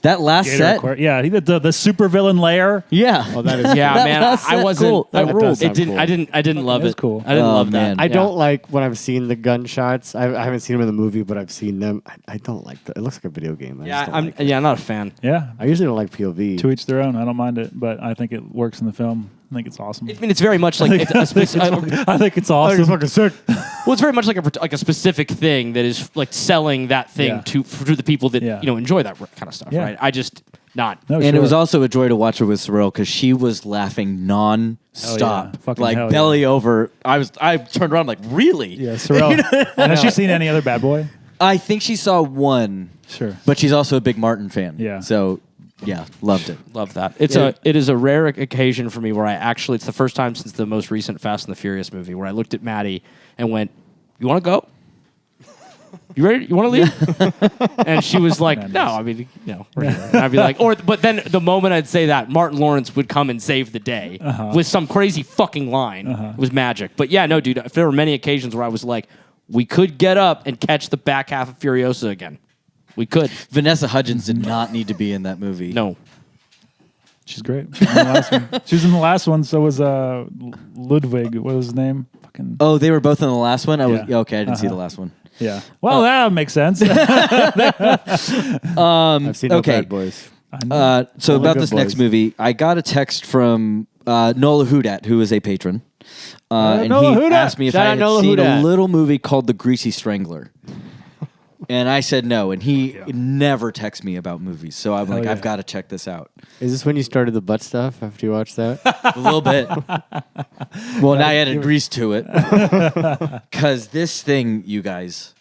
That last Gator set. Yeah, the supervillain lair. Yeah. Oh, that is Yeah, That man. last I set, wasn't. cool. I, That does it sound didn't. cool. I didn't love It was it. cool. I didn't Oh, love man. that. I Yeah. don't like when I've seen the gunshots. I haven't seen them in the movie, but I've seen them. I don't like that. It looks like a video game. I just Yeah, don't like it. I'm not a fan. Yeah, I usually don't like POV. to each their own. I don't mind it, but I think it works in the film. I think it's awesome. I mean, it's very much like it's a specific. I think it's I think it's awesome. fucking sick. Well, it's very much like a specific thing that is like selling that thing Yeah. to the people that Yeah. enjoy that kind of stuff, Yeah. right? I just not. No, And sure. it was also a joy to watch her with Sorrel because she was laughing non-stop, Hell yeah. Fucking like hell yeah. belly over. I turned around like, really? yeah, Sorrel. Has she seen any other Bad Boy? I think she saw one, Sure. but she's also a big Martin fan. Yeah. So, yeah, loved it. Love that. It is a rare occasion for me where it's the first time since the most recent Fast and the Furious movie where I looked at Maddie and went, "You want to go? You ready? You want to leave?" And she was like, Madness. "No, I mean, we're here." And I'd be like, but then the moment I'd say that, Martin Lawrence would come and save the day with some crazy fucking line. It was magic. But yeah, no, dude, there were many occasions where I was like, we could get up and catch the back half of Furiosa again. We could. Vanessa Hudgens did not need to be in that movie. No. She's great. She was in the last one. She was in the last one. So was Ludwig. What was his name? Fucking Oh, they were both in the last one? Yeah. Okay, I didn't see the last one. yeah. Well, that makes sense. I've seen no okay. Bad Boys. So Only about good this next boys. movie, I got a text from Nola Hudat, who is a patron. And Nola he Hudat. asked me if Shout I out had Nola seen a Hudat. little movie called The Greasy Strangler. And I said no, and he never texts me about movies. So I'm like, yeah. I've got to check this out. Is this when you started the butt stuff after you watched that? A little bit. Well, now I added grease to it. Because this thing, you guys,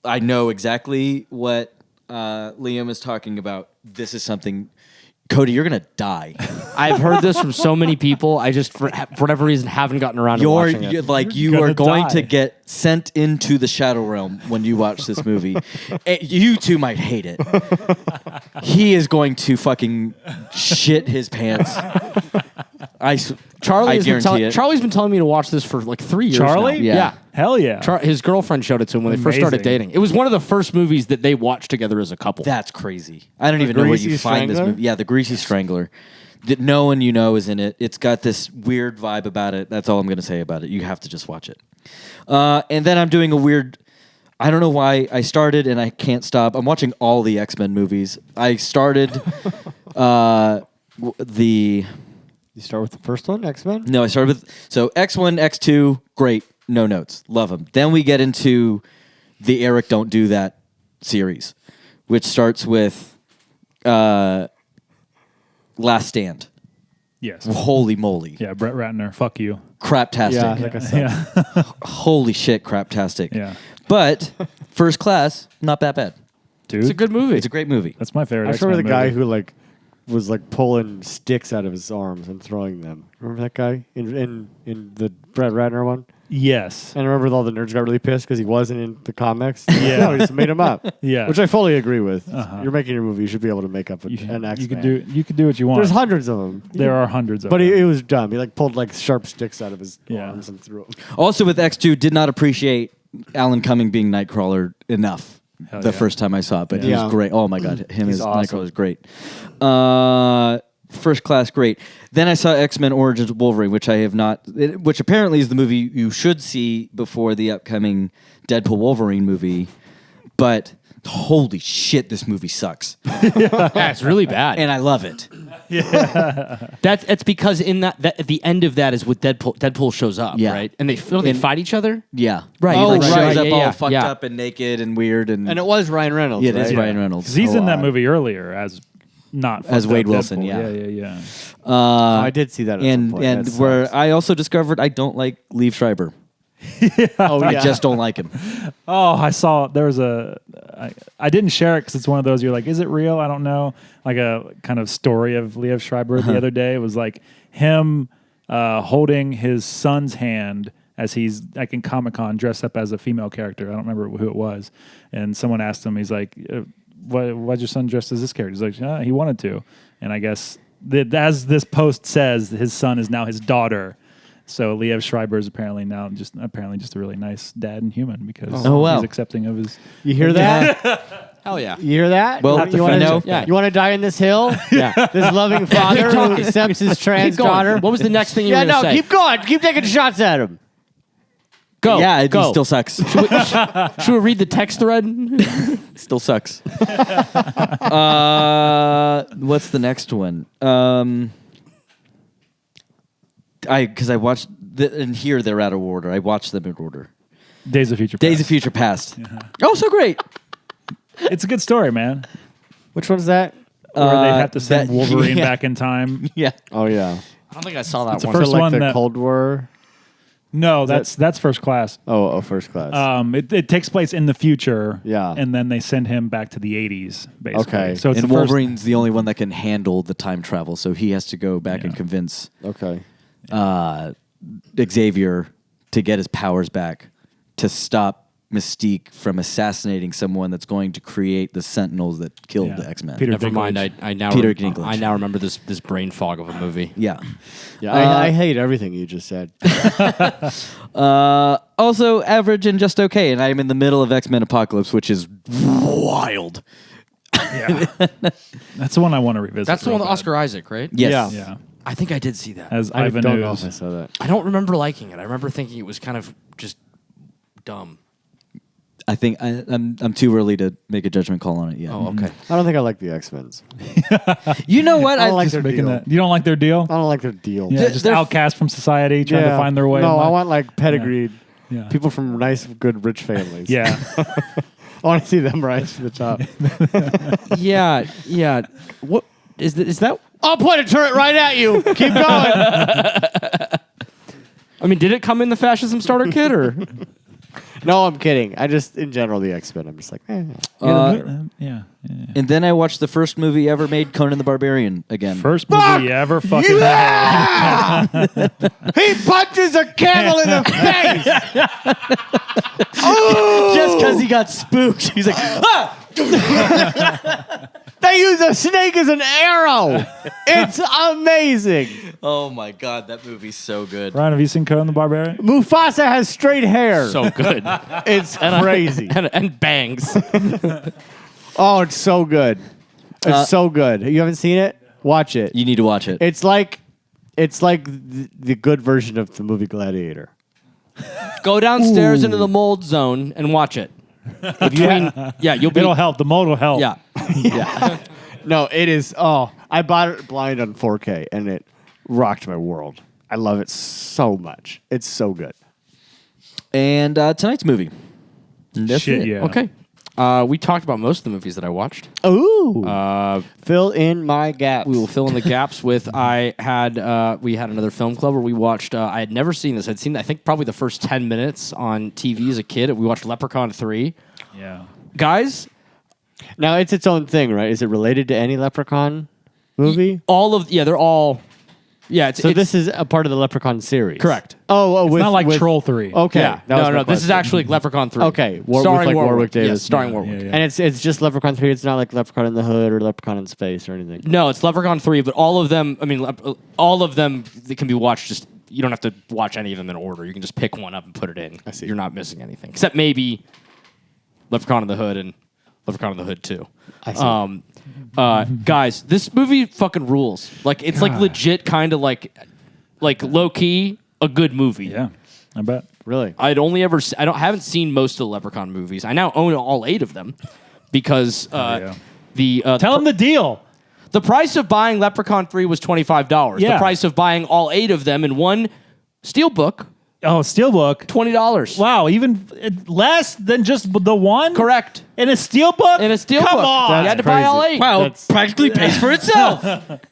I know exactly what Liam is talking about. This is something, Cody, you're going to die. I've heard this from so many people. I just, for whatever reason, haven't gotten around to watching it. You gonna are going die. to get sent into the shadow realm when you watch this movie. You two might hate it. He is going to fucking shit his pants. I guarantee it. Charlie's been telling me to watch this for like 3 years Charlie? now. Yeah. Hell yeah. His girlfriend showed it to him when they first started Amazing. dating. It was one of the first movies that they watched together as a couple. That's crazy. I don't even know where you Greasy find this Strangler? movie. Yeah, The Greasy Strangler. That no one you know is in it. It's got this weird vibe about it. That's all I'm going to say about it. You have to just watch it. And then I'm doing a weird... I don't know why I started and I can't stop. I'm watching all the X-Men movies. I started the... You start with the first one, X-Men? No, I started with... So X1, X2, great. No notes. Love them. Then we get into the Eric Don't Do That series, which starts with Last Stand. Yes. Holy moly. Yeah, Brett Ratner. Fuck you. Craptastic. Yeah, like I said. Yeah. Holy shit, craptastic. Yeah. But First Class, not that bad. Dude. It's a good movie. It's a great movie. That's my favorite. I just remember the X-Men guy movie. who was pulling sticks out of his arms and throwing them. Remember that guy in the Brett Ratner one? Yes. And I remember all the nerds got really pissed because he wasn't in the comics. Yeah. No, he just made him up. Yeah. Which I fully agree with. Uh-huh. You're making your movie. You should be able to make up an X-Man. You could do what you want. There's hundreds of them. There are hundreds of But them. it was dumb. He pulled sharp sticks out of his Yeah. arms and threw them. Also with X2, did not appreciate Alan Cumming being Nightcrawler enough Hell the yeah. first time I saw it. But he Yeah. was great. Oh my God. Him He's as awesome. Nightcrawler is great. First Class, great. Then I saw X-Men Origins Wolverine, which I have not, which apparently is the movie you should see before the upcoming Deadpool Wolverine movie. But holy shit, this movie sucks. Yeah, it's really bad. And I love it. That's because in that at the end of that is what Deadpool shows up, Yeah. right? And they fight each other. Yeah. Right, He right, shows right, up yeah, all yeah, fucked yeah. up and naked and weird. And And it was Ryan Reynolds. yeah, it is right? Ryan Reynolds. 'Cause he's in that Oh, movie earlier as not As fucked Wade up Wilson, Deadpool. yeah. Yeah. I did see that at some and point. and That where sucks. I also discovered I don't like Liev Schreiber. Oh, I yeah. just don't like him. Oh, I saw there was I didn't share it because it's one of those you're like, is it real? I don't know. Like a kind of story of Liev Schreiber the other day. It was like him holding his son's hand as he's like in Comic-Con dressed up as a female character. I don't remember who it was. And someone asked him, he's like, why'd your son dress as this character? He's like, he wanted to. And I guess as this post says, his son is now his daughter. So Liev Schreiber is apparently just a really nice dad and human because Oh, wow. he's accepting of his. You hear that? Hell yeah. You hear that? Well, you want no. to Yeah. you want to die in this hill? Yeah. This loving father who accepts his trans Keep going. daughter. What was the next thing you Yeah, were going no, to say? keep going. Keep taking shots at him. Go. Yeah, go. he still sucks. Should we read the text thread? Still sucks. What's the next one? Because I watched and here they're out of order. I watched them in order. Days of Future Past. Days of Future Past. Oh, so great. It's a good story, man. Which one's that? Where they have to send that- Wolverine yeah. back in time. Yeah. Oh yeah. I don't think I saw that It's the one. first So, like one the that- Cold War. No, that's First Class. Oh, first class. It takes place in the future. Yeah. And then they send him back to the 80s, basically. Okay. So it's And the first, Wolverine's the only one that can handle the time travel, so he has to go back and convince Okay. Xavier to get his powers back to stop Mystique from assassinating someone that's going to create the Sentinels that killed the X-Men. Peter Never mind. Dinklage. I now Peter Dinklage. I now remember this brain fog of a movie. Yeah. Yeah, I hate everything you just said. Also, average and just okay, and I'm in the middle of X-Men Apocalypse, which is wild. Yeah. That's the one I want to revisit. That's the one real with Oscar Isaac, right? Yes. Yeah. bad. Yeah. I think I did see that. As I Ivan don't know if Ooze. I saw that. I don't remember liking it. I remember thinking it was kind of just dumb. I think I'm too early to make a judgment call on it yet. Oh, okay. I don't think I like the X-Men's. You know what? I don't like Just their making deal. that. You don't like their deal? I don't like their deal. Yeah, just they're- outcast from society, trying to find their way. No, in I life. want like pedigreed Yeah. people from nice, good, rich families. Yeah. I want to see them rise to the top. Yeah, yeah. What is that? I'll point a turret right at you. Keep going. I mean, did it come in the fascism starter kit or? No, I'm kidding. I just, in general, the X-Men. I'm just like, Yeah. And then I watched the first movie ever made, Conan the Barbarian, again. First movie ever fucking made. yeah! He punches a camel in the face. Just because he got spooked. He's like, ah! They use a snake as an arrow. It's amazing. Oh my God, that movie's so good. Ryan, have you seen Conan the Barbarian? Mufasa has straight hair. So good. It's crazy. and bangs. Oh, it's so good. It's so good. You haven't seen it? Watch it. You need to watch it. It's like the good version of the movie Gladiator. Go downstairs into the mold zone and watch it. Between, you'll be. It'll help. The mode will help. Yeah. Yeah. No, it is. Oh, I bought it blind on 4K, and it rocked my world. I love it so much. It's so good. And tonight's movie. That's Shit, it. yeah. Okay. We talked about most of the movies that I watched. Ooh. Uh, Fill in my gaps. we will fill in the gaps with. We had another film club where we watched. I had never seen this. I'd seen I think probably the first 10 minutes on TV as a kid. We watched Leprechaun 3. Yeah. Guys, Now, it's its own thing, right? Is it related to any Leprechaun movie? they're all. Yeah, So this is a part of the Leprechaun series? correct. Oh, It's not like Troll 3. Okay. Yeah, that was my no. This is question. actually Leprechaun 3. Okay, with, starring like, Warwick Davis. Yes, starring Yeah, Warwick. yeah. And it's just Leprechaun 3. It's not like Leprechaun in the Hood or Leprechaun in Space or anything. No, it's Leprechaun 3, but all of them. I mean, all of them they can be watched. Just you don't have to watch any of them in order. You can just pick one up and put it in. I see. You're not missing anything, except maybe Leprechaun in the Hood and Leprechaun in the Hood 2. I see. Guys, this movie fucking rules. Like it's like legit, kind of like low key a good movie. Yeah. I bet. Really? I haven't seen most of the Leprechaun movies. I now own all 8 of them because yeah. Tell Tell him the deal. the price of buying Leprechaun 3 was $25. Yeah. The price of buying all 8 of them in one steelbook, Oh, Steelbook. $20. Wow, even less than just the one? Correct. In a Steelbook? In a steelbook. Come on. You had to buy all crazy. 8. Wow, That's- practically pays for itself.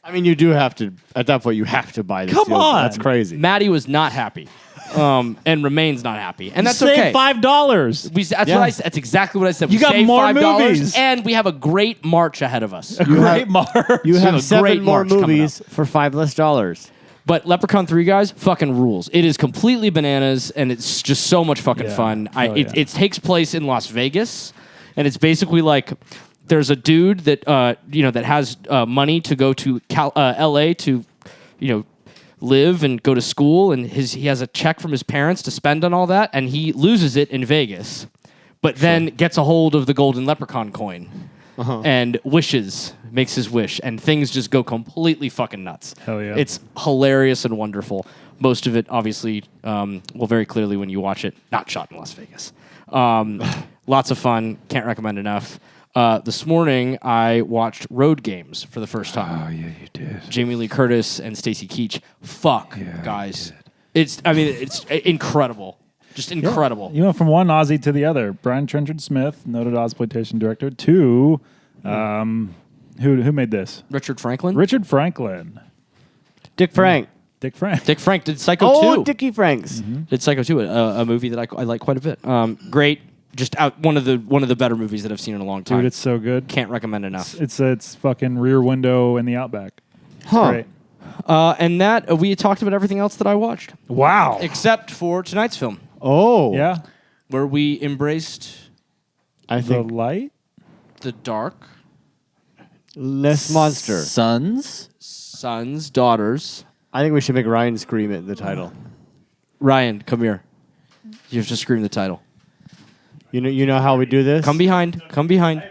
I mean, you do have to, at that point, you have to buy this. Come on. That's crazy. Maddie was not happy. And remains not happy. And that's Save okay. $5. That's exactly what I said. You We got saved more $5, movies. and we have a great March ahead of us. Great March. You have a have 7 great more March coming movies for $5 less. But Leprechaun 3, guys, fucking rules. It is completely bananas, and it's just so much fucking Yeah. fun. Oh, yeah. It takes place in Las Vegas, and it's basically like there's a dude that that has money to go to L.A. to live and go to school, and he has a check from his parents to spend on all that, and he loses it in Vegas. but then gets a hold of the golden leprechaun coin and makes his wish, and things just go completely fucking nuts. Hell yeah. It's hilarious and wonderful. Most of it, obviously, very clearly when you watch it, not shot in Las Vegas. Lots of fun. Can't recommend enough. This morning, I watched Road Games for the first time. Oh, yeah, you did. Jamie Lee Curtis and Stacey Keach. Fuck, guys. It's incredible. Just incredible. You went from one Aussie to the other. Brian Trenchard Smith, noted Ozploitation director, to who made this? Richard Franklin? Richard Franklin. Dick Frank. Dick Frank. Dick Frank did Psycho 2. Oh, Dickie Franks. Did Psycho 2, a movie that I like quite a bit. Great. Just one of the better movies that I've seen in a long time. Dude, it's so good. Can't recommend enough. It's fucking Rear Window in the Outback. It's great. And that we talked about everything else that I watched, Wow. except for tonight's film, Oh. Yeah. where we embraced I The think light? the dark, Nest Monster. sons, daughters. I think we should make Ryan scream it in the title. Ryan, come here. You have to scream the title. You know how we do this? Come behind. Come behind.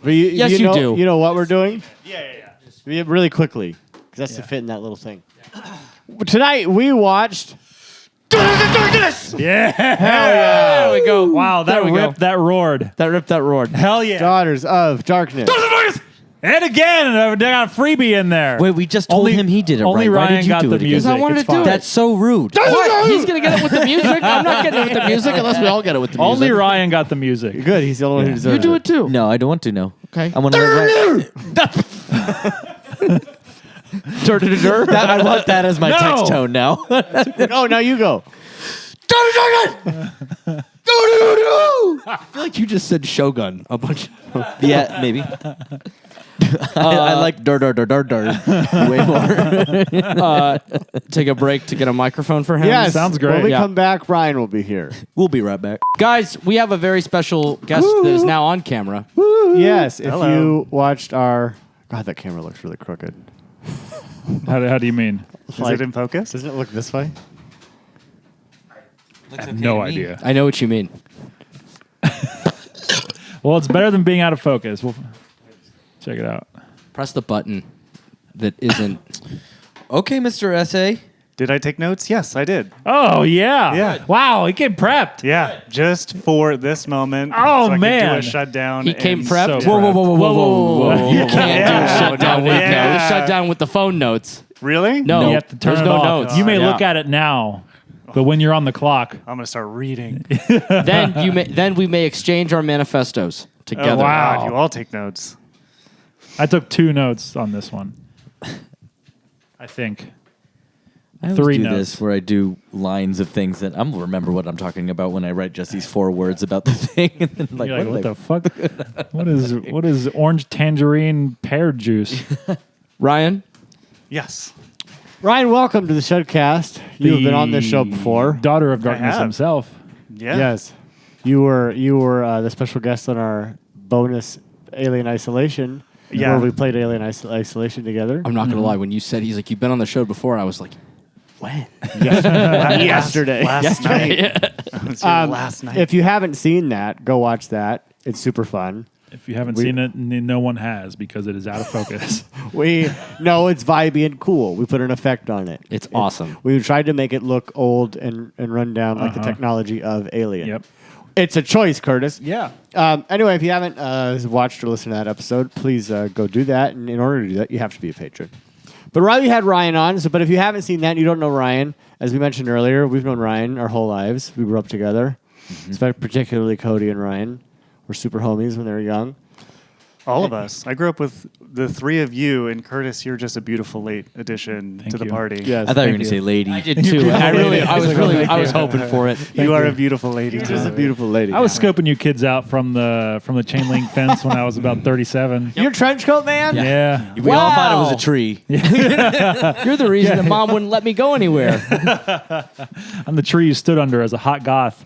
But Yes, you know, do. You know what we're doing? Yeah. Really quickly, because that's to fit in that little thing. Tonight we watched. Yeah. There we go. Wow, There we go. that roared. That ripped that roared. Hell yeah. Daughters of Darkness. And again, they got a freebie in there. Wait, we just told him he did it only right. Why Ryan did you got do the it again? music. Because I wanted It's to do fine. it. That's so rude. What? He's going to get it with the music? I'm not getting it with the music unless we all get it with the music. Only Ryan got the music. Good. He's the only one who deserves You do it too. No, I don't want to know. Okay. I want to right. I want that as my No. text tone now. Oh, now you go. I feel like you just said Shogun a bunch. Yeah, maybe. I like dar way more. Take a break to get a microphone for him. Yes. Sounds great. When we Yeah. come back, Ryan will be here. We'll be right back. Guys, we have a very special guest that is now on camera. Yes. If Hello. you watched our. God, that camera looks really crooked. How do you mean? Is it in focus? Doesn't it look this way? I have no idea. I know what you mean. Well, it's better than being out of focus. We'll check it out. Press the button that isn't. Okay, Mr. S.A. Did I take notes? Yes, I did. Oh, yeah. Yeah. Wow, he came prepped. Yeah, just for this moment. Oh, so I man. Could do a shutdown. He came and- prepped? So Whoa, whoa, whoa, whoa, whoa, whoa, whoa. You can't do Yeah. shutdown with Yeah. notes. Shutdown with the phone notes. Really? No. You have to turn There's it no off. notes. You may Yeah. look at it now, but when you're on the clock. I'm gonna start reading. Then we may exchange our manifestos together. Oh, Wow. God, you all take notes. I took 2 notes on this one. I think. I always 3 do notes. this where I do lines of things that I'm remember what I'm talking about when I write just these 4 words about the thing. And then like, You're like, what what the fuck? What is orange tangerine pear juice? Ryan, Yes. Ryan, welcome to the Shudcast. You've been on this show before. Daughter of Darkness have. himself. Yeah. Yes. You were the special guest on our bonus Alien Isolation. Yeah. Where we played Alien Isolation together. I'm not going to lie. When you said he's like, you've been on the show before, I was like, when? Yesterday. Last night. It was here last night. If you haven't seen that, go watch that. It's super fun. If you haven't seen it, no one has because it is out of focus. No, it's vibey and cool. We put an effect on it. It's awesome. We tried to make it look old and run down like the technology of Alien. Yep. It's a choice, Curtis. Yeah. Anyway, if you haven't watched or listened to that episode, please go do that. And in order to do that, you have to be a patron. But Riley had Ryan on. But if you haven't seen that and you don't know Ryan, as we mentioned earlier, we've known Ryan our whole lives. We grew up together, particularly Cody and Ryan. We're super homies when they were young. All of us. I grew up with the 3 of you, and Curtis, you're just a beautiful late addition to the you. party. Yes, I thought you were thank going to say lady. I did too. I was hoping for it. You are a beautiful lady. You're just a beautiful lady. I was scoping you kids out from the chain link fence when I was about 37. You're a trench coat man? Yeah. We all thought it was Wow. a tree. You're the reason that mom wouldn't let me go anywhere. I'm the tree you stood under as a hot goth.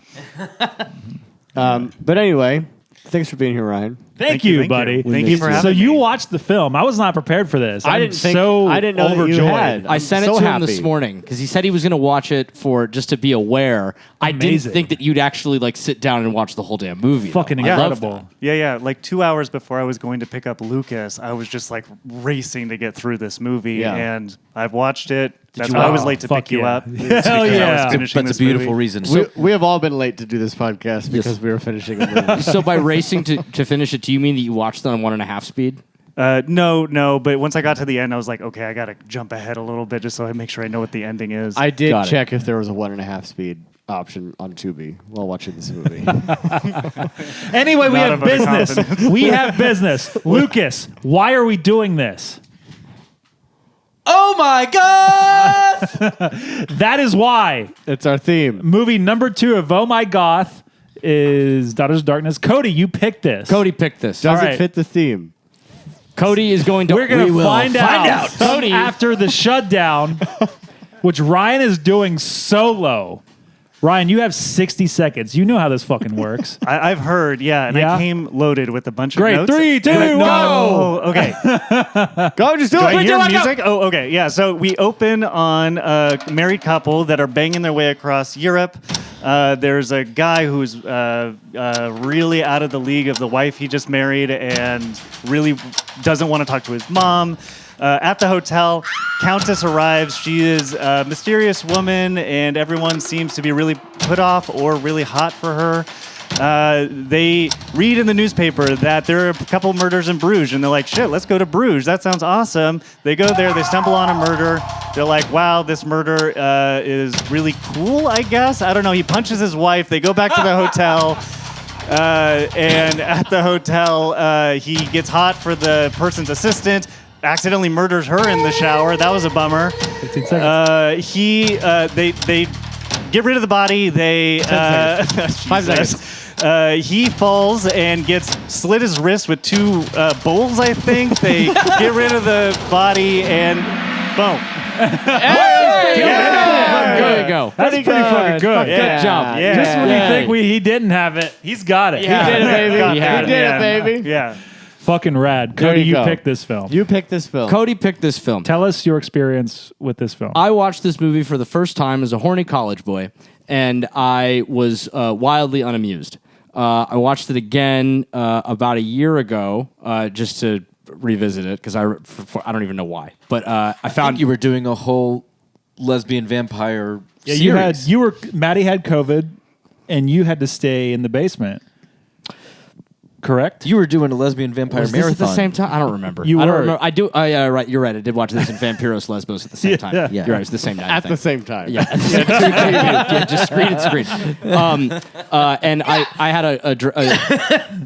But anyway, Thanks for being here, Ryan. Thank you, thank buddy. you. Thank you for having So me. you watched the film. I was not prepared for this. I I'm didn't know overjoyed. that you had. I I'm sent so it to him this happy. morning because he said he was going to watch it for just to be aware. I Amazing. didn't think that you'd actually like sit down and watch the whole damn movie. though. Fucking I love incredible. Yeah. Like 2 hours before I was going to pick up Lucas, I was just like racing to get through this movie, Yeah. and I've watched it. That's you why I watch- was late to fuck pick you yeah. up. It's Hell because I was yeah. finishing That's this a beautiful movie. reason. We have all been late to do this podcast because we were finishing a movie. So by racing to finish it, do you mean that you watched it on 1.5 speed? No, but once I got to the end, I was like, okay, I got to jump ahead a little bit just so I make sure I know what the ending is. I did Got it. check if there was a 1.5 speed option on Tubi while watching this movie. Anyway, we Not have of other business. confidence. We have business. Lucas, why are we doing this? Oh my god! That is why. It's our theme. Movie number 2 of Oh My Goth is Daughters of Darkness. Cody, you picked this. Cody picked this. Does All it right. fit the theme? Cody is going to. We're going to find out. Cody. After the shutdown, which Ryan is doing solo. Ryan, you have 60 seconds. You know how this fucking works. I've heard, and Yeah? I came loaded with a bunch of Great. notes. 3, 2, No, 1. Oh, okay. Go, just do Do I it. hear music? Oh, okay. Yeah. So we open on a married couple that are banging their way across Europe. There's a guy who's really out of the league of the wife he just married and really doesn't want to talk to his mom. At the hotel, Countess arrives. She is a mysterious woman, and everyone seems to be really put off or really hot for her. They read in the newspaper that there are a couple murders in Bruges, and they're like, shit, let's go to Bruges. That sounds awesome. They go there, they stumble on a murder. They're like, wow, this murder is really cool, I guess. I don't know. He punches his wife. They go back to the hotel. And at the hotel, he gets hot for the person's assistant, accidentally murders her in the shower. That was a bummer. 15 seconds. They get rid of the body. They 5 seconds. He falls and gets slit his wrist with 2 bowls. I think they get rid of the body and boom. There you go. That's pretty fucking good. Good job. Yeah. Just when you Yeah. think he didn't have it, he's got it. Yeah. He did it, baby. He He had did it. it, baby. Yeah. Fucking rad. There Cody, you you go. picked this film. You picked this film. Cody picked this film. Tell us your experience with this film. I watched this movie for the first time as a horny college boy, and I was wildly unamused. I watched it again about a year ago just to revisit it because I don't even know why. But I I found found you were doing a whole lesbian vampire Yeah, series. Maddie had COVID, and you had to stay in the basement. Correct? You were doing a lesbian vampire was this marathon. at the same time? I don't remember. You I don't were. remember. I do. Yeah, right. You're right. I did watch this in Vampiros Lesbos at the same time. Yeah. You're right. It was the same night. I At the think. same time. Yeah, yeah, just screen and screen. And I had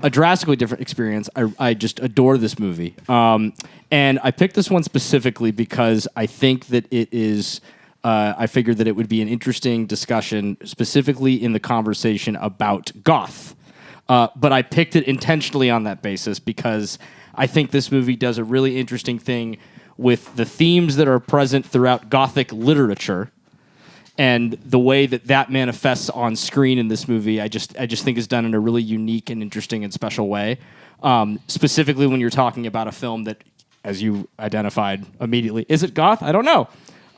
a drastically different experience. I just adore this movie. And I picked this one specifically because I think that it is. I figured that it would be an interesting discussion, specifically in the conversation about goth. But I picked it intentionally on that basis because I think this movie does a really interesting thing with the themes that are present throughout Gothic literature and the way that that manifests on screen in this movie. I just think is done in a really unique and interesting and special way. Specifically, when you're talking about a film that, as you identified immediately, is it goth? I don't know.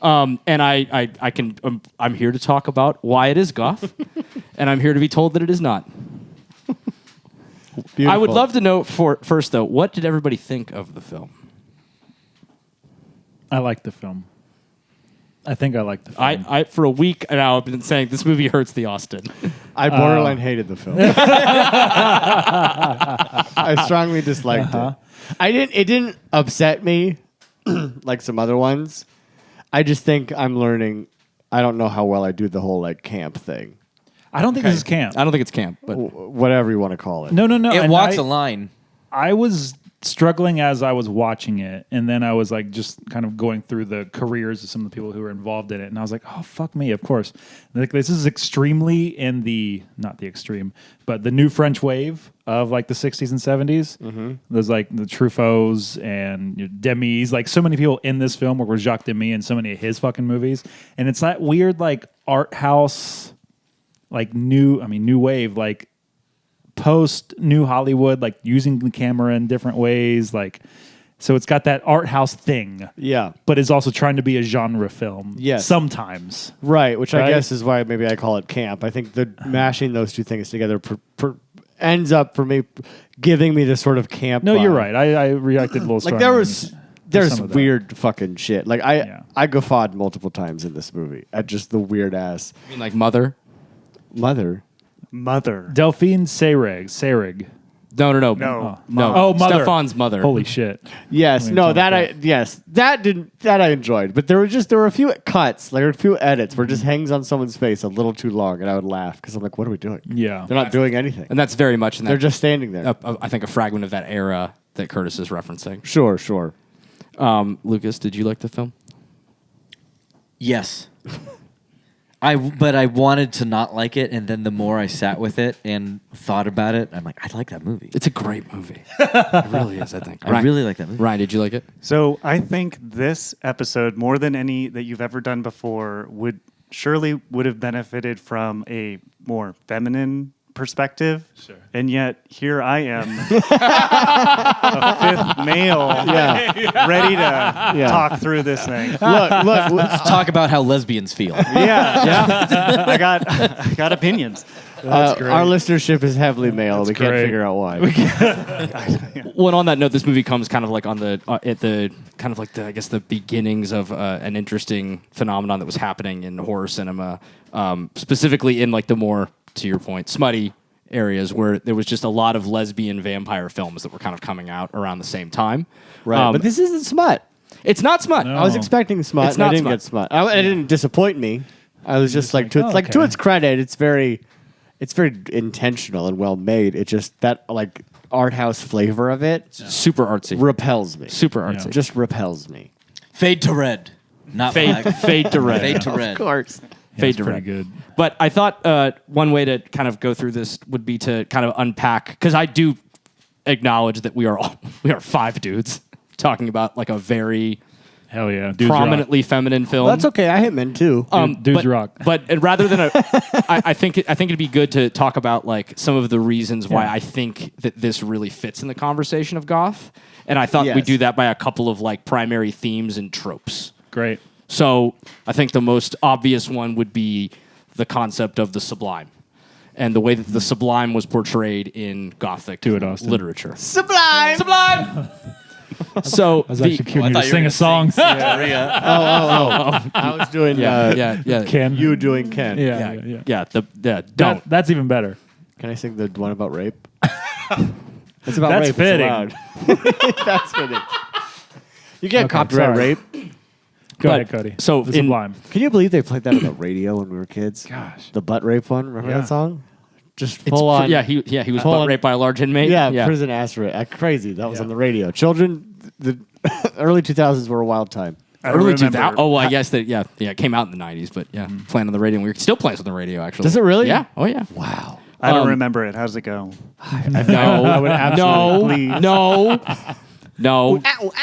And I'm here to talk about why it is goth, and I'm here to be told that it is not. Beautiful. I would love to know first, though, what did everybody think of the film? I like the film. I think I like the film. I for a week now I've been saying this movie hurts the Austin. I borderline hated the film. I strongly disliked it. It didn't upset me like some other ones. I just think I'm learning. I don't know how well I do the whole like camp thing. I don't think this is camp. I don't think it's camp, but Whatever you want to call it. No. It and walks a line. I was struggling as I was watching it, and then I was like just kind of going through the careers of some of the people who were involved in it, and I was like, oh, fuck me, of course. Like, this is extremely in the, not the extreme, but the new French wave of like the 60s and 70s. Mm-hmm. There's like the Truffauts and Demis, like so many people in this film were Jacques Demy in so many of his fucking movies, and it's that weird like art house, like new wave, like post New Hollywood, like using the camera in different ways, like. So it's got that art house thing, Yeah. but is also trying to be a genre film. Yes. Sometimes. Right, which I Right? guess is why maybe I call it camp. I think the mashing those two things together ends up for me giving me this sort of camp. No, you're vibe. right. I reacted a little Like strongly. there's some of that. weird fucking shit. Like Yeah. I guffawed multiple times in this movie at just the weird ass I mean, like Mother. mother. Mother. Delphine Seyrig. No. No. No. Oh, Mother. Stefan's mother. Holy shit. Yes, I mean, no, something like that I enjoyed, but there were a few cuts, like a few edits where it just hangs on someone's face a little too long, and I would laugh because I'm like, what are we doing? Yeah. They're not doing anything. And that's very much in that. They're just standing there. I think a fragment of that era that Curtis is referencing. Sure. Lucas, did you like the film? Yes. But I wanted to not like it, and then the more I sat with it and thought about it, I'm like, I like that movie. It's a great movie. It really is, I think. I really like that movie. Ryan, did you like it? So I think this episode, more than any that you've ever done before, would have benefited from a more feminine perspective. Sure. And yet here I am, a fifth male, ready to talk through this thing. Look. Let's talk about how lesbians feel. Yeah. I got opinions. Our listenership is heavily male. We can't great. figure out why. Well, and on that note, this movie comes kind of like on the at the kind of like the I guess the beginnings of an interesting phenomenon that was happening in horror cinema, specifically in like the more, to your point, smutty areas where there was just a lot of lesbian vampire films that were kind of coming out around the same time. Right, but this isn't smut. It's not smut. No. I was expecting smut. It's And I not didn't smut. get smut. It didn't disappoint me. I was just like, to okay. its credit, it's very intentional and well made. It just that like art house flavor of it Super artsy. repels me. Super artsy. Just repels me. Fade to red. Not black. Fade to red. Fade to red. Of course. Fade It's to pretty red. good. But I thought one way to kind of go through this would be to kind of unpack, because I do acknowledge that we are 5 dudes talking about like a very Hell yeah. Dudes prominently feminine film. Well, that's okay. I hit men too. Dudes but, rock. But rather than I think it'd be good to talk about like some of the reasons why Yeah. I think that this really fits in the conversation of goth, and I thought Yes. we'd do that by a couple of like primary themes and tropes. Great. So I think the most obvious one would be the concept of the sublime and the way that the sublime was portrayed in Gothic Do it, Austin. literature. Sublime. Sublime. So I was actually curious to you were sing a song. I was doing yeah. Ken. you doing Ken. Yeah. Don't. That's even better. Can I sing the one about rape? It's about That's rape. fitting. It's allowed. That's fitting. You can't Okay, copyright sorry. rape. Go But- ahead, Cody. so the in- Sublime. Can you believe they played that on the radio when we were kids? Gosh. The butt rape one. Remember Yeah. that song? Just It's full on. he was full butt on- raped by a large inmate. Yeah, prison ass rape. Crazy. That was on the radio. Children, the early 2000s were a wild time. I don't Early remember. 2000. Oh, well, I guess that. Yeah, it came out in the 90s, but yeah, playing on the radio. And we were still playing on the radio. Actually, Does it really? Yeah. Oh yeah. Wow. I don't Um, remember it. How's it go? No. I would absolutely No.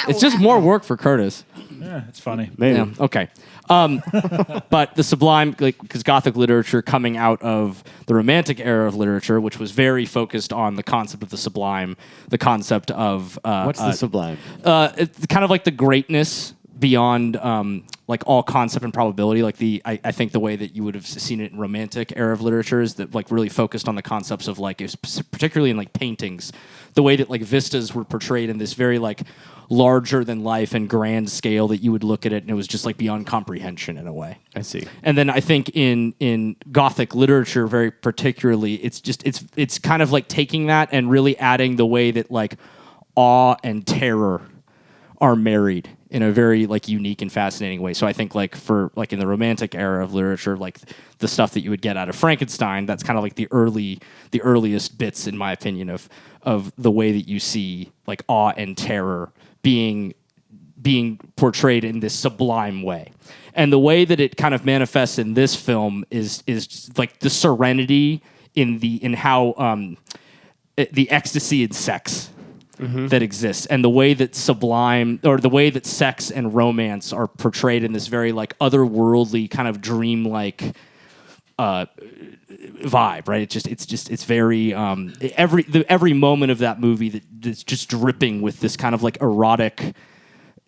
It's just more work for Curtis. Yeah, it's funny. Maybe. Yeah. Okay. But the sublime, because Gothic literature coming out of the Romantic era of literature, which was very focused on the concept of the sublime, the concept of What's the sublime? it's kind of like the greatness beyond like all concept and probability. Like I think the way that you would have seen it in Romantic era of literature is that like really focused on the concepts of like, particularly in like paintings, the way that like vistas were portrayed in this very like larger than life and grand scale that you would look at it and it was just like beyond comprehension in a way. I see. And then I think in Gothic literature, very particularly, it's kind of like taking that and really adding the way that like awe and terror are married in a very like unique and fascinating way. So I think like for like in the Romantic era of literature, like the stuff that you would get out of Frankenstein, that's kind of like the earliest bits, in my opinion, of the way that you see like awe and terror being portrayed in this sublime way. And the way that it kind of manifests in this film is like the serenity in how the ecstasy in sex that exists, and the way that sublime, or the way that sex and romance are portrayed in this very like otherworldly kind of dreamlike vibe, right? It's very every moment of that movie that's just dripping with this kind of like erotic.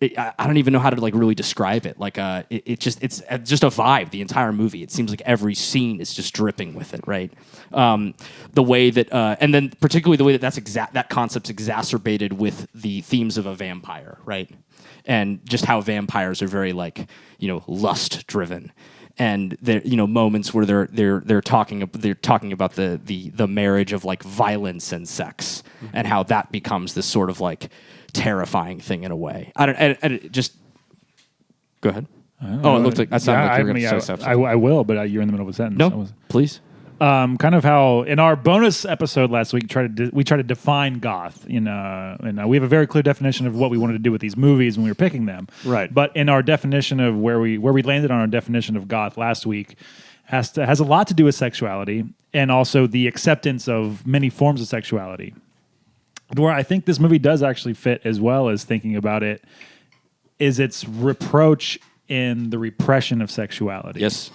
I don't even know how to like really describe it. Like it's just a vibe. The entire movie. It seems like every scene is just dripping with it, right? The way that, and then particularly the way that concept's exacerbated with the themes of a vampire, right? And just how vampires are very like lust driven. And there, moments where they're talking about the marriage of like violence and sex, and how that becomes this sort of like terrifying thing in a way. I just go ahead. Oh, it looked like that sounded like you were going to say something. I will, but you're in the middle of a sentence. No, please. Kind of how in our bonus episode last week, we tried to define goth. And we have a very clear definition of what we wanted to do with these movies when we were picking them. Right. But in our definition of where we landed on our definition of goth last week has a lot to do with sexuality and also the acceptance of many forms of sexuality. Where I think this movie does actually fit as well as thinking about it is its reproach in the repression of sexuality. Yes.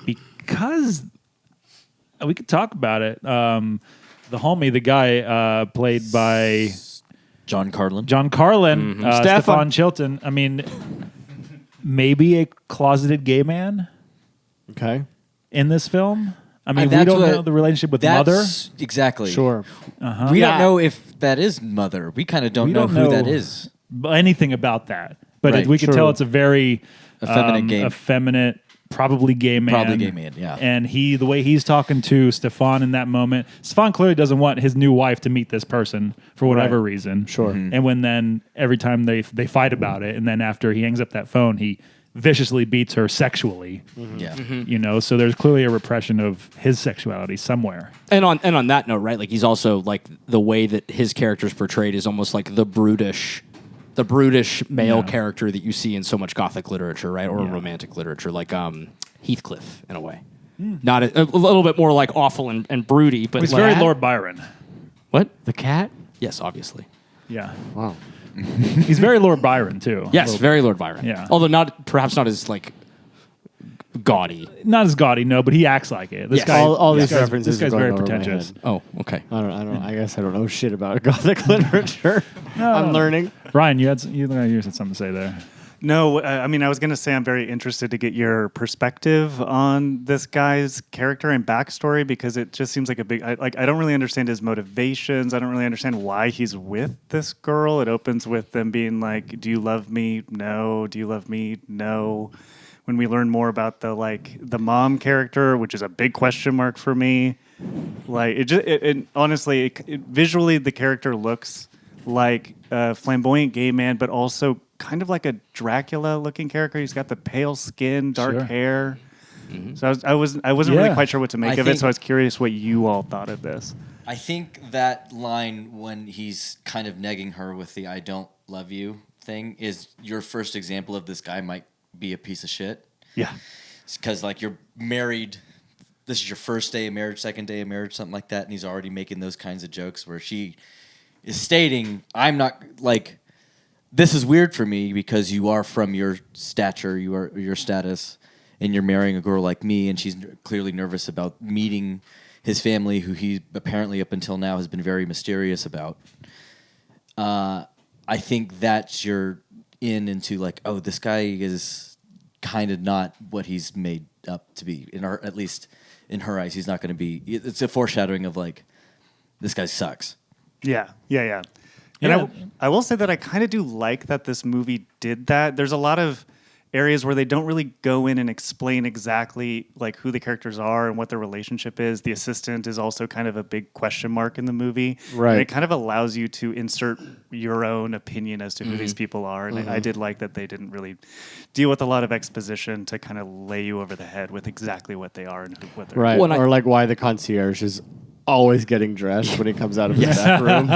Because we could talk about it. The homie, the guy played by John Carlin. Stefan Chilton. I mean, maybe a closeted gay man Okay. in this film. I mean, we That's don't what- know the relationship with Mother. Exactly. Sure. We Yeah. don't know if that is Mother. We kind of don't know who that is. Anything about that. But Right. we can True. tell it's a very Effeminate gay. effeminate, probably gay man. Probably gay man, yeah. And the way he's talking to Stefan in that moment, Stefan clearly doesn't want his new wife to meet this person for whatever reason. Sure. And when then every time they fight about it, and then after he hangs up that phone, he viciously beats her sexually. Yeah. So there's clearly a repression of his sexuality somewhere. And on that note, right? Like he's also like the way that his character's portrayed is almost like the brutish male character that you see in so much Gothic literature, right? Or romantic literature, like Heathcliff in a way. Not a little bit more like awful and broody, but He's like, very Lord Byron. What? The cat? Yes, obviously. Yeah. Wow. He's very Lord Byron, too. Yes, very Lord Byron. Yeah. Although perhaps not as like gaudy. Not as gaudy, no, but he acts like it. This Yes. guy, All this these references This guy's are very going over my pretentious. head. Oh, okay. I guess I don't know shit about Gothic literature. I'm learning. Ryan, you had something to say there. No, I mean, I was going to say I'm very interested to get your perspective on this guy's character and backstory because it just seems like I don't really understand his motivations. I don't really understand why he's with this girl. It opens with them being like, "Do you love me? No. Do you love me? No." When we learn more about the mom character, which is a big question mark for me, like honestly, visually the character looks like a flamboyant gay man, but also kind of like a Dracula-looking character. He's got the pale skin, dark hair. So I wasn't really quite sure what to make of it. So I was curious what you all thought of this. I think that line when he's kind of negging her with the "I don't love you" thing is your first example of this guy might be a piece of shit. Yeah. Because like you're married, this is your first day of marriage, second day of marriage, something like that, and he's already making those kinds of jokes where she is stating, "I'm not like this is weird for me because you are from your stature, you are your status, and you're marrying a girl like me," and she's clearly nervous about meeting his family, who he apparently up until now has been very mysterious about. I think that's your into like, oh, this guy is kind of not what he's made up to be. At least in her eyes, he's not going to be. It's a foreshadowing of like, this guy sucks. Yeah. And I will say that I kind of do like that this movie did that. There's a lot of areas where they don't really go in and explain exactly like who the characters are and what their relationship is. The assistant is also kind of a big question mark in the movie. Right. And it kind of allows you to insert your own opinion as to who these people are. And I did like that they didn't really deal with a lot of exposition to kind of lay you over the head with exactly what they are and what they're Right. When or like why the concierge is always getting dressed when he comes out of his back room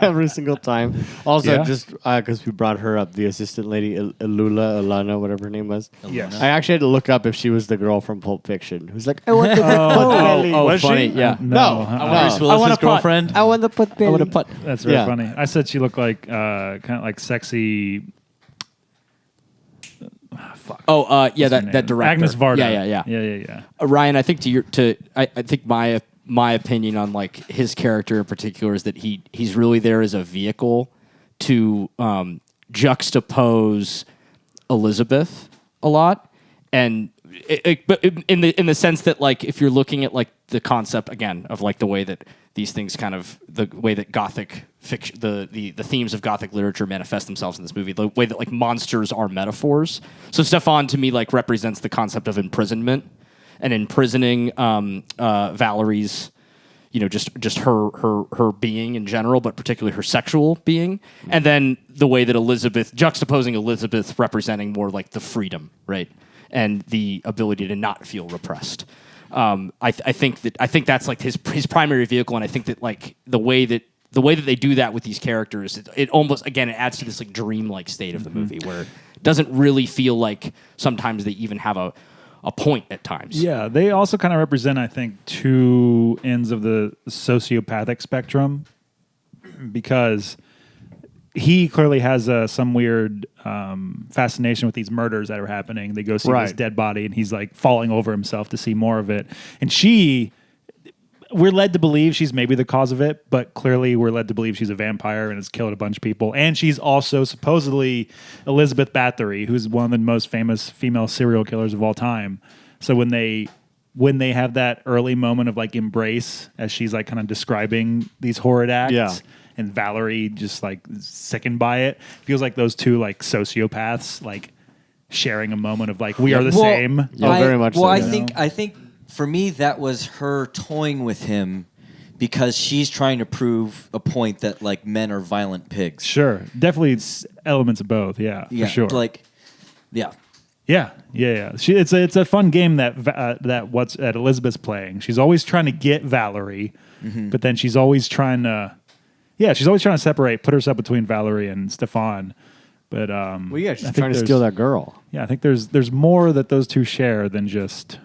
every single time. Also, just because we brought her up, the assistant lady, Alana, whatever her name was. Yes. I actually had to look up if she was the girl from Pulp Fiction who's like, I want the pot belly. Was funny. she? Yeah. No. Bruce Willis's girlfriend. I want the pot belly. I would have put. That's very Yeah. funny. I said she looked like kind of like sexy. Yeah, What's her that name? director. Agnes Varda. Yeah. Yeah. Ryan, I think I think my opinion on like his character in particular is that he's really there as a vehicle to juxtapose Elizabeth a lot, and but in the sense that like if you're looking at like the concept again of like the way that these things kind of the way that Gothic fiction the themes of Gothic literature manifest themselves in this movie, the way that like monsters are metaphors. So Stefan to me like represents the concept of imprisonment and imprisoning Valerie's, just her being in general, but particularly her sexual being, and then the way that juxtaposing Elizabeth representing more like the freedom, right, and the ability to not feel repressed. I think that's like his primary vehicle, and I think that like the way that they do that with these characters, it almost again it adds to this like dreamlike state of the movie where it doesn't really feel like sometimes they even have a point at times. Yeah, they also kind of represent, I think, two ends of the sociopathic spectrum, because he clearly has some weird fascination with these murders that are happening. They go see this dead body, and he's like falling over himself to see more of it. And we're led to believe she's maybe the cause of it, but clearly we're led to believe she's a vampire and has killed a bunch of people. And she's also supposedly Elizabeth Bathory, who's one of the most famous female serial killers of all time. So when they have that early moment of like embrace as she's like kind of describing these horrid acts, and Valerie just like sickened by it, feels like those two like sociopaths like sharing a moment of like we are the same. Very much. Well, so, I think for me that was her toying with him because she's trying to prove a point that like men are violent pigs. Sure, definitely it's elements of both. Yeah, for sure. Yeah. It's a fun game that Elizabeth's playing. She's always trying to get Valerie, but then she's always trying to separate, put herself between Valerie and Stefan. But she's trying to steal that girl. Yeah, I think there's more that those two share than just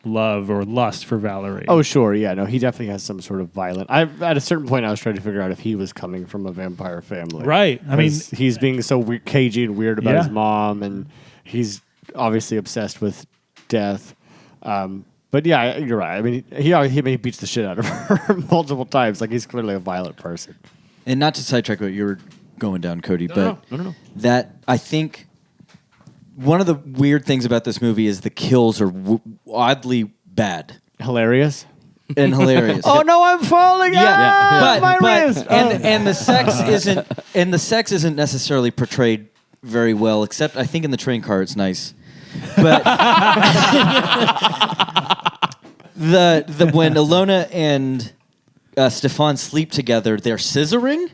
love or lust for Valerie. Oh, sure. Yeah, no, he definitely has some sort of violent. At a certain point, I was trying to figure out if he was coming from a vampire family. Right. I mean, he's being so cagey and weird about his mom, and he's obviously obsessed with death. But yeah, you're right. I mean, he beats the shit out of her multiple times. Like, he's clearly a violent person. And not to sidetrack what you were going down, Cody, No. that I think one of the weird things about this movie is the kills are oddly bad Hilarious. and hilarious. Oh no, I'm falling! But my wrist. And the sex isn't necessarily portrayed very well, except I think in the train car it's nice. But the when Ilona and Stefan sleep together, they're scissoring.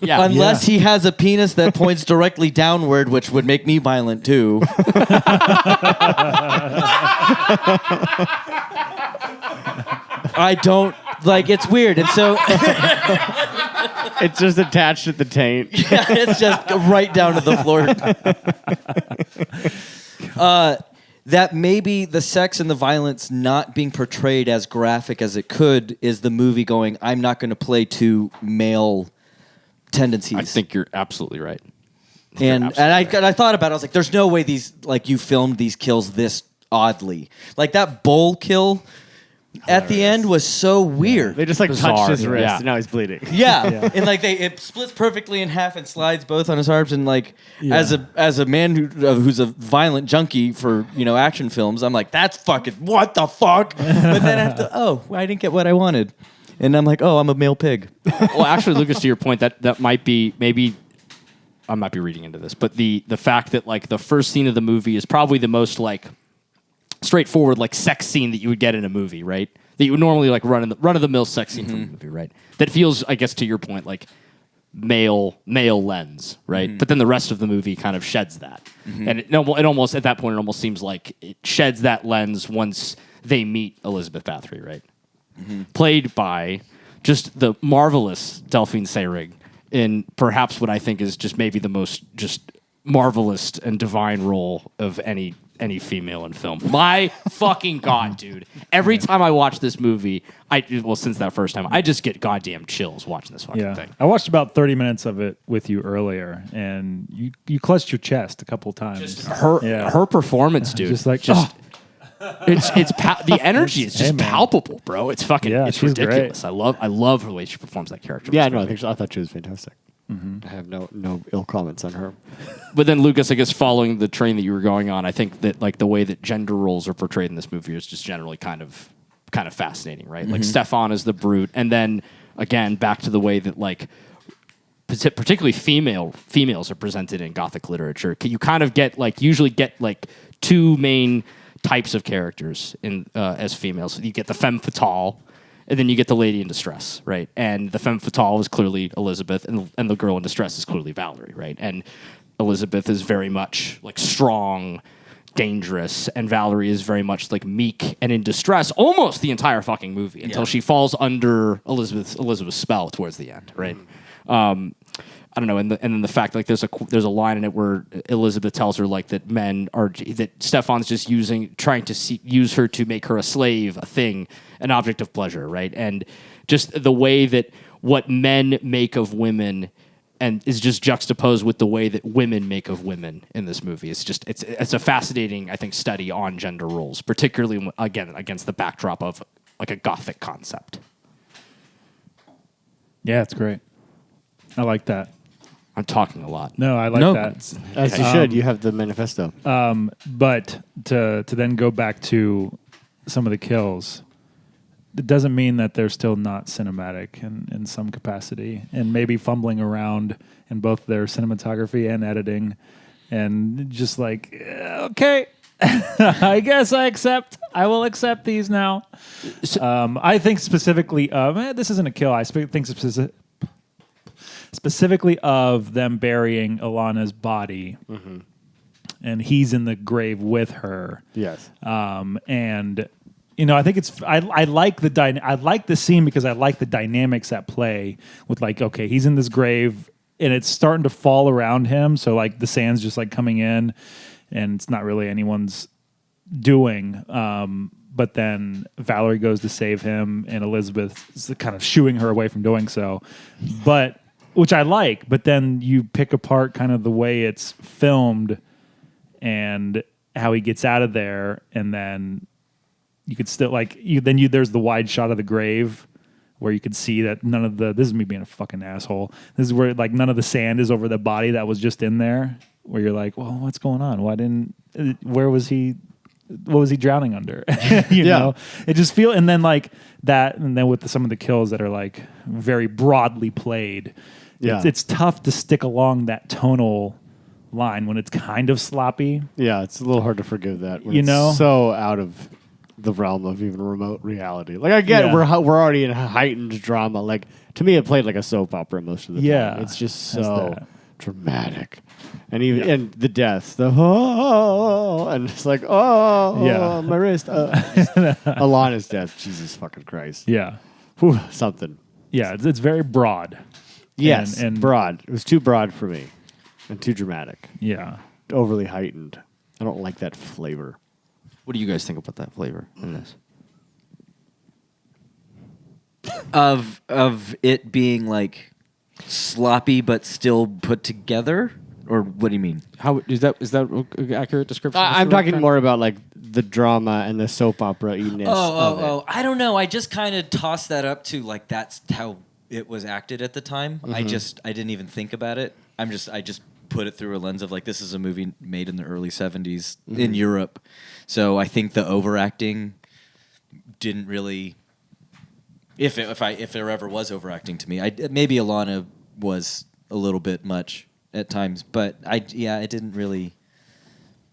Unless he has a penis that points directly downward, which would make me violent too. I don't like. It's weird, and so It's just attached at the taint. it's just right down to the floor. That maybe the sex and the violence not being portrayed as graphic as it could is the movie going, I'm not going to play to male tendencies. I think you're absolutely right. And I thought about it. I was like, there's no way you filmed these kills this oddly. Like that bowl kill at the end was so weird. They just like Bizarre, touched his wrist, yeah. and now he's bleeding. Yeah. And like it splits perfectly in half and slides both on his arms. And like as a man who's a violent junkie for action films, I'm like, that's fucking what the fuck. But then after, I didn't get what I wanted, and I'm like, I'm a male pig. Well, actually, Lucas, to your point, that might be maybe I might be reading into this, but the fact that like the first scene of the movie is probably the most like straightforward like sex scene that you would get in a movie, right? That you would normally like run of the mill sex scene from a movie, right? That feels, I guess, to your point, like male lens, right? But then the rest of the movie kind of sheds that, and it almost at that point it almost seems like it sheds that lens once they meet Elizabeth Bathory, right? Played by just the marvelous Delphine Seyrig in perhaps what I think is just maybe the most just marvelous and divine role of any any female in film. My fucking God, dude. Every time I watch this movie, since that first time, I just get goddamn chills watching this fucking thing. I watched about 30 minutes of it with you earlier, and you clutched your chest a couple times. Just her performance, dude. Just like, the energy is just palpable, bro. It's fucking it's she's ridiculous. great. I love the way she performs that character. Yeah, no, I thought she was fantastic. I have no ill comments on her. But then, Lucas, I guess following the train that you were going on, I think that like the way that gender roles are portrayed in this movie is just generally kind of fascinating, right? Like Stefan is the brute, and then again back to the way that like particularly females are presented in Gothic literature. You kind of usually get like two main types of characters in as females. You get the femme fatale, and then you get the lady in distress, right? And the femme fatale is clearly Elizabeth, and the girl in distress is clearly Valerie, right? And Elizabeth is very much like strong, dangerous, and Valerie is very much like meek and in distress almost the entire fucking movie until she falls under Elizabeth's spell towards the end, right? I don't know, and then the fact like there's a line in it where Elizabeth tells her like that Stefan's just trying to use her to make her a slave, a thing, an object of pleasure, right? And just the way that what men make of women and is just juxtaposed with the way that women make of women in this movie. It's a fascinating, I think, study on gender roles, particularly again against the backdrop of like a Gothic concept. Yeah, it's great. I like that. I'm talking a lot. No, I like that. As you should. You have the manifesto. But to then go back to some of the kills, it doesn't mean that they're still not cinematic in some capacity, and maybe fumbling around in both their cinematography and editing, and just like, okay, I guess I will accept these now. I think specifically, this isn't a kill. I think specifically of them burying Alana's body, and he's in the grave with her. Yes. And I think I like the scene because I like the dynamics at play with like, okay, he's in this grave and it's starting to fall around him, so like the sand's just like coming in, and it's not really anyone's doing. But then Valerie goes to save him, and Elizabeth is kind of shooing her away from doing so. Which I like, but then you pick apart kind of the way it's filmed and how he gets out of there, and then you could still there's the wide shot of the grave where you could see that this is me being a fucking asshole. This is where like none of the sand is over the body that was just in there, where you're like, well, what's going on? Where was he? What was he drowning under? you know, it just and then like that, and then with some of the kills that are like very broadly played. Yeah. It's tough to stick along that tonal line when it's kind of sloppy. Yeah, it's a little hard to forgive that when it's so out of the realm of even remote reality. Like I get it, we're already in heightened drama. Like to me, it played like a soap opera most of the time. It's just so dramatic, and even and the deaths, and it's like my wrist, Alana's death. Jesus fucking Christ. Yeah, whew, something. Yeah, it's very broad. Yes, and broad. It was too broad for me, and too dramatic. Yeah, overly heightened. I don't like that flavor. What do you guys think about that flavor in this? Of it being like sloppy but still put together, or what do you mean? How is that an accurate description? I'm talking more about like the drama and the soap opera-iness. Oh! I don't know. I just kind of tossed that up to like that's how it was acted at the time. I didn't even think about it. I just put it through a lens of like this is a movie made in the early 70s in Europe. So I think the overacting didn't really if there ever was overacting to me. Maybe Alana was a little bit much at times, but it didn't really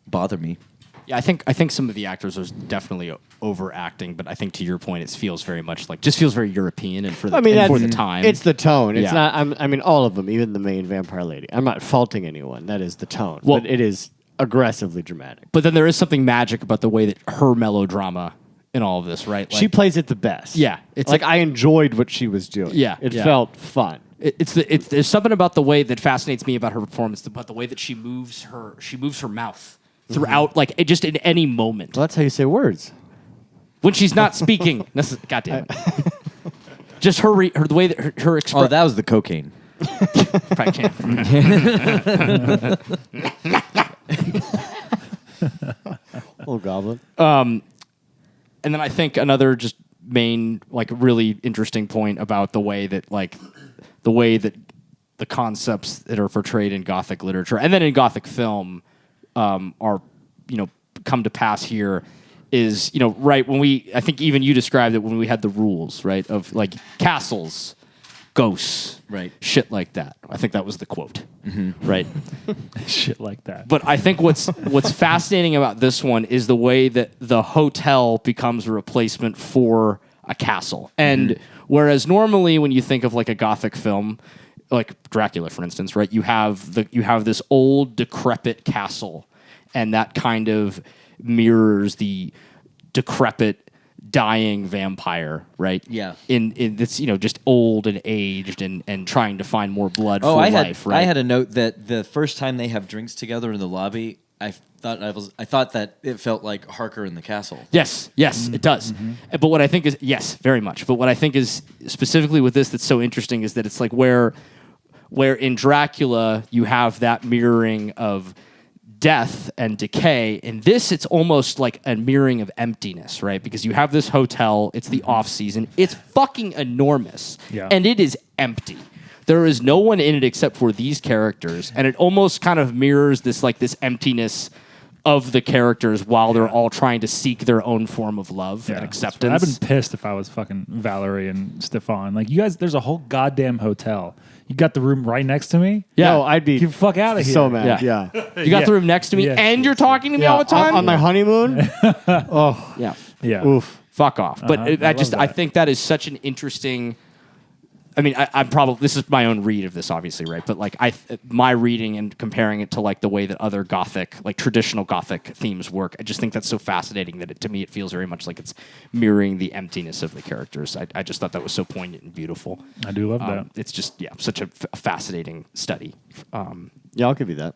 bother me. Yeah, I think some of the actors are definitely overacting, but I think to your point, it feels very much like just feels very European and for the time. It's the tone. It's not. I mean, all of them, even the main vampire lady. I'm not faulting anyone. That is the tone. Well, but it is aggressively dramatic. But then there is something magic about the way that her melodrama in all of this, right? Like, she plays it the best. Yeah, it's like I enjoyed what she was doing. Yeah, it felt fun. There's something about the way that fascinates me about her performance, about the way that she moves her mouth throughout, like just in any moment. Well, that's how you say words. When she's not speaking. God damn it. Just the way that her Oh, expression. that was the cocaine. Probably can't. Little goblin. And then I think another just main, like, really interesting point about the way that the concepts that are portrayed in Gothic literature and then in Gothic film are, come to pass here is, right when I think even you described it when we had the rules, right, of like castles, ghosts, Right. shit like that. I think that was the quote, right? Shit like that. But I think what's fascinating about this one is the way that the hotel becomes a replacement for a castle. And whereas normally when you think of like a Gothic film, like Dracula, for instance, right, you have this old decrepit castle, and that kind of mirrors the decrepit dying vampire, right? Yeah. In it's just old and aged and trying to find more blood for life, right? I had a note that the first time they have drinks together in the lobby, I thought that it felt like Harker in the Castle. Yes, it does. But what I think is yes, very much. But what I think is specifically with this that's so interesting is that it's like where in Dracula you have that mirroring of death and decay. In this, it's almost like a mirroring of emptiness, right? Because you have this hotel, it's the off season, it's fucking enormous, and it is empty. There is no one in it except for these characters, and it almost kind of mirrors this emptiness of the characters while they're all trying to seek their own form of love and acceptance. I've been pissed if I was fucking Valerie and Stefan. Like, you guys, there's a whole goddamn hotel. You got the room right next to me? Yeah. No, I'd be Get the fuck out of here. so mad. Yeah. Yeah. You got the room next to me, Yeah. and you're talking to me all the time? On my honeymoon? Oh, Yeah. Yeah. oof. Fuck off. But I love I that. think that is such an interesting. I mean, I'm probably, this is my own read of this, obviously, right? But like my reading and comparing it to like the way that other Gothic, like traditional Gothic themes work, I just think that's so fascinating that to me it feels very much like it's mirroring the emptiness of the characters. I just thought that was so poignant and beautiful. I do love that. It's just such a fascinating study. Yeah, I'll give you that.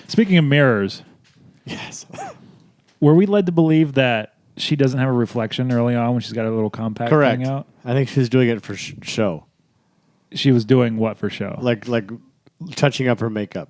Speaking of mirrors, Yes. were we led to believe that she doesn't have a reflection early on when she's got her little compact Correct. thing out? I think she was doing it for show. She was doing what for show? Like touching up her makeup.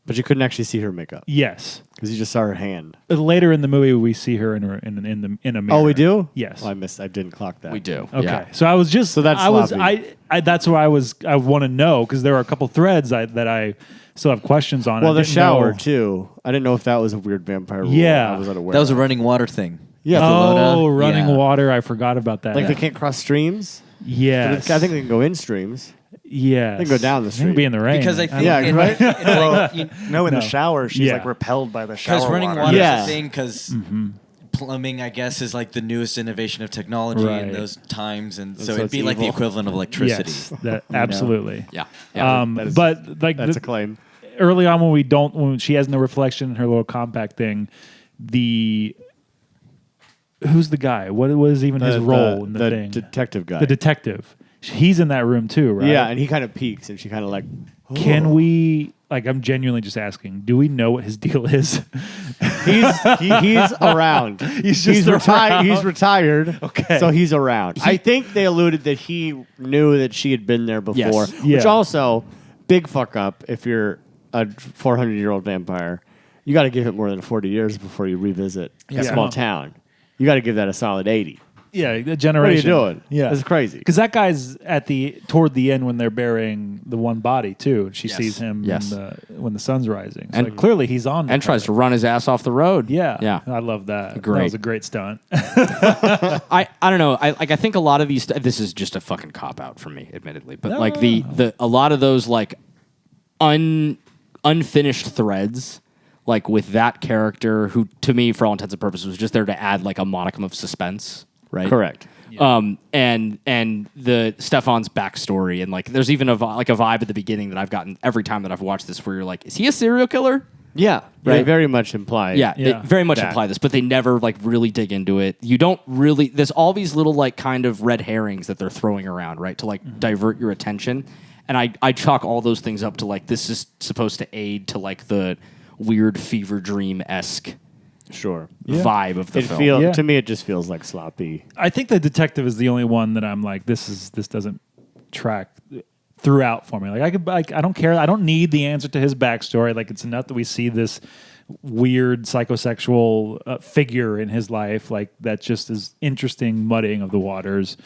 But you couldn't actually see her makeup Yes. because you just saw her hand. But later in the movie, we see her in a mirror. Oh, we do? Yes. Oh, I didn't clock that. We do. Okay, Yeah. so I was just So that's I was sloppy. I that's why I want to know because there are a couple threads that I still have questions on. Well, I the didn't shower know. too. I didn't know if that was a weird vampire rule. Yeah. I was unaware. That was a of. running water thing. Yeah. Oh, Lona, running yeah. water! I forgot about that. Like they can't cross streams. Yes, I think they can go in streams. yes. they can go down the They can street. be in the rain. Because I think Yeah, it- right? it's like, No, in No. the shower, she's Yeah. like repelled by the shower because running water. water Yeah. is a thing. Because plumbing, I guess, is like the newest innovation of technology Right. in those times, and so so it'd it's be like the evil. equivalent of electricity. yes, that absolutely. Yeah. That is- But like That's a claim. early on when she has no reflection in her little compact thing, who's the guy? What was even his role in the thing? Detective guy. The detective. He's in that room too, right? Yeah, and he kind of peeks, and she kind of like. Can we? Like, I'm genuinely just asking. Do we know what his deal is? He's around. He's retired. He's retired. Okay. So he's around. I think they alluded that he knew that she had been there before. Yes. Yeah. Which also, big fuck up if you're a 400-year-old vampire. You got to give it more than 40 years before you revisit a Yeah. small town. You got to give that a solid 80. Yeah, the generation. What are you doing? Yeah, That's crazy. Because that guy's toward the end when they're burying the one body too. She Yes. sees him Yes. when the sun's rising. So And- like, clearly he's on. And tries to run his ass off the road. Yeah, Yeah. I love that. That Great. was a great stunt. I don't know. I think a lot of these. This is just a fucking cop out for me, admittedly. But like a lot of those like unfinished threads, like with that character who, to me, for all intents and purposes, was just there to add like a modicum of suspense. Right. Correct. And the Stefan's backstory and like there's even a vibe at the beginning that I've gotten every time that I've watched this where you're like, is he a serial killer? Yeah. They Right. very much imply. Yeah, Yeah. they very much That. imply this, but they never like really dig into it. You don't really. There's all these little like kind of red herrings that they're throwing around, right, to like divert your attention. And I chalk all those things up to like this is supposed to aid to like the weird fever dream-esque Sure. vibe of the It film. Yeah. To me, it just feels like sloppy. I think the detective is the only one that I'm like, this doesn't track throughout for me. Like I don't care. I don't need the answer to his backstory. Like it's enough that we see this weird psychosexual figure in his life. Like that just is interesting muddying of the waters.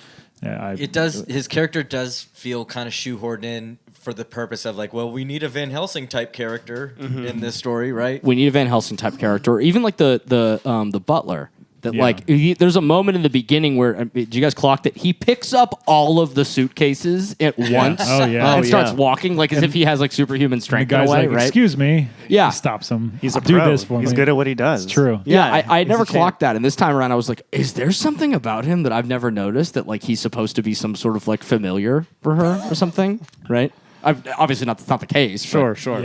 It does. His character does feel kind of shoehorned in for the purpose of like, well, we need a Van Helsing type character in this story, right? We need a Van Helsing type character, or even like the butler. That like there's a moment in the beginning where did you guys clock that he picks up all of the suitcases at once? Oh, yeah. and Oh, starts walking like as if he has like superhuman the strength in a guy's way, like, right? excuse me. Yeah. He stops him. He's a do pro. this for He's me. good at what he does. It's true. Yeah, I he's never a champ. clocked that, and this time around I was like, is there something about him that I've never noticed that like he's supposed to be some sort of like familiar for her or something, right? Obviously that's not the case. but- Sure.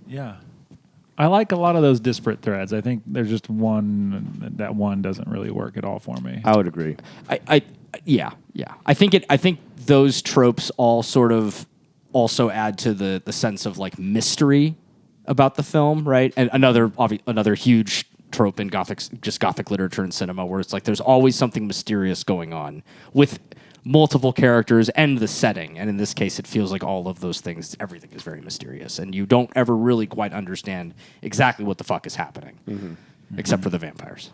Yeah. I like a lot of those disparate threads. I think there's just one that one doesn't really work at all for me. I would agree. Yeah. I think those tropes all sort of also add to the sense of like mystery about the film, right? And another huge trope in gothic literature and cinema, where it's like there's always something mysterious going on with multiple characters and the setting. And in this case, it feels like all of those things, everything is very mysterious, and you don't ever really quite understand exactly what the fuck is happening, except for the vampires.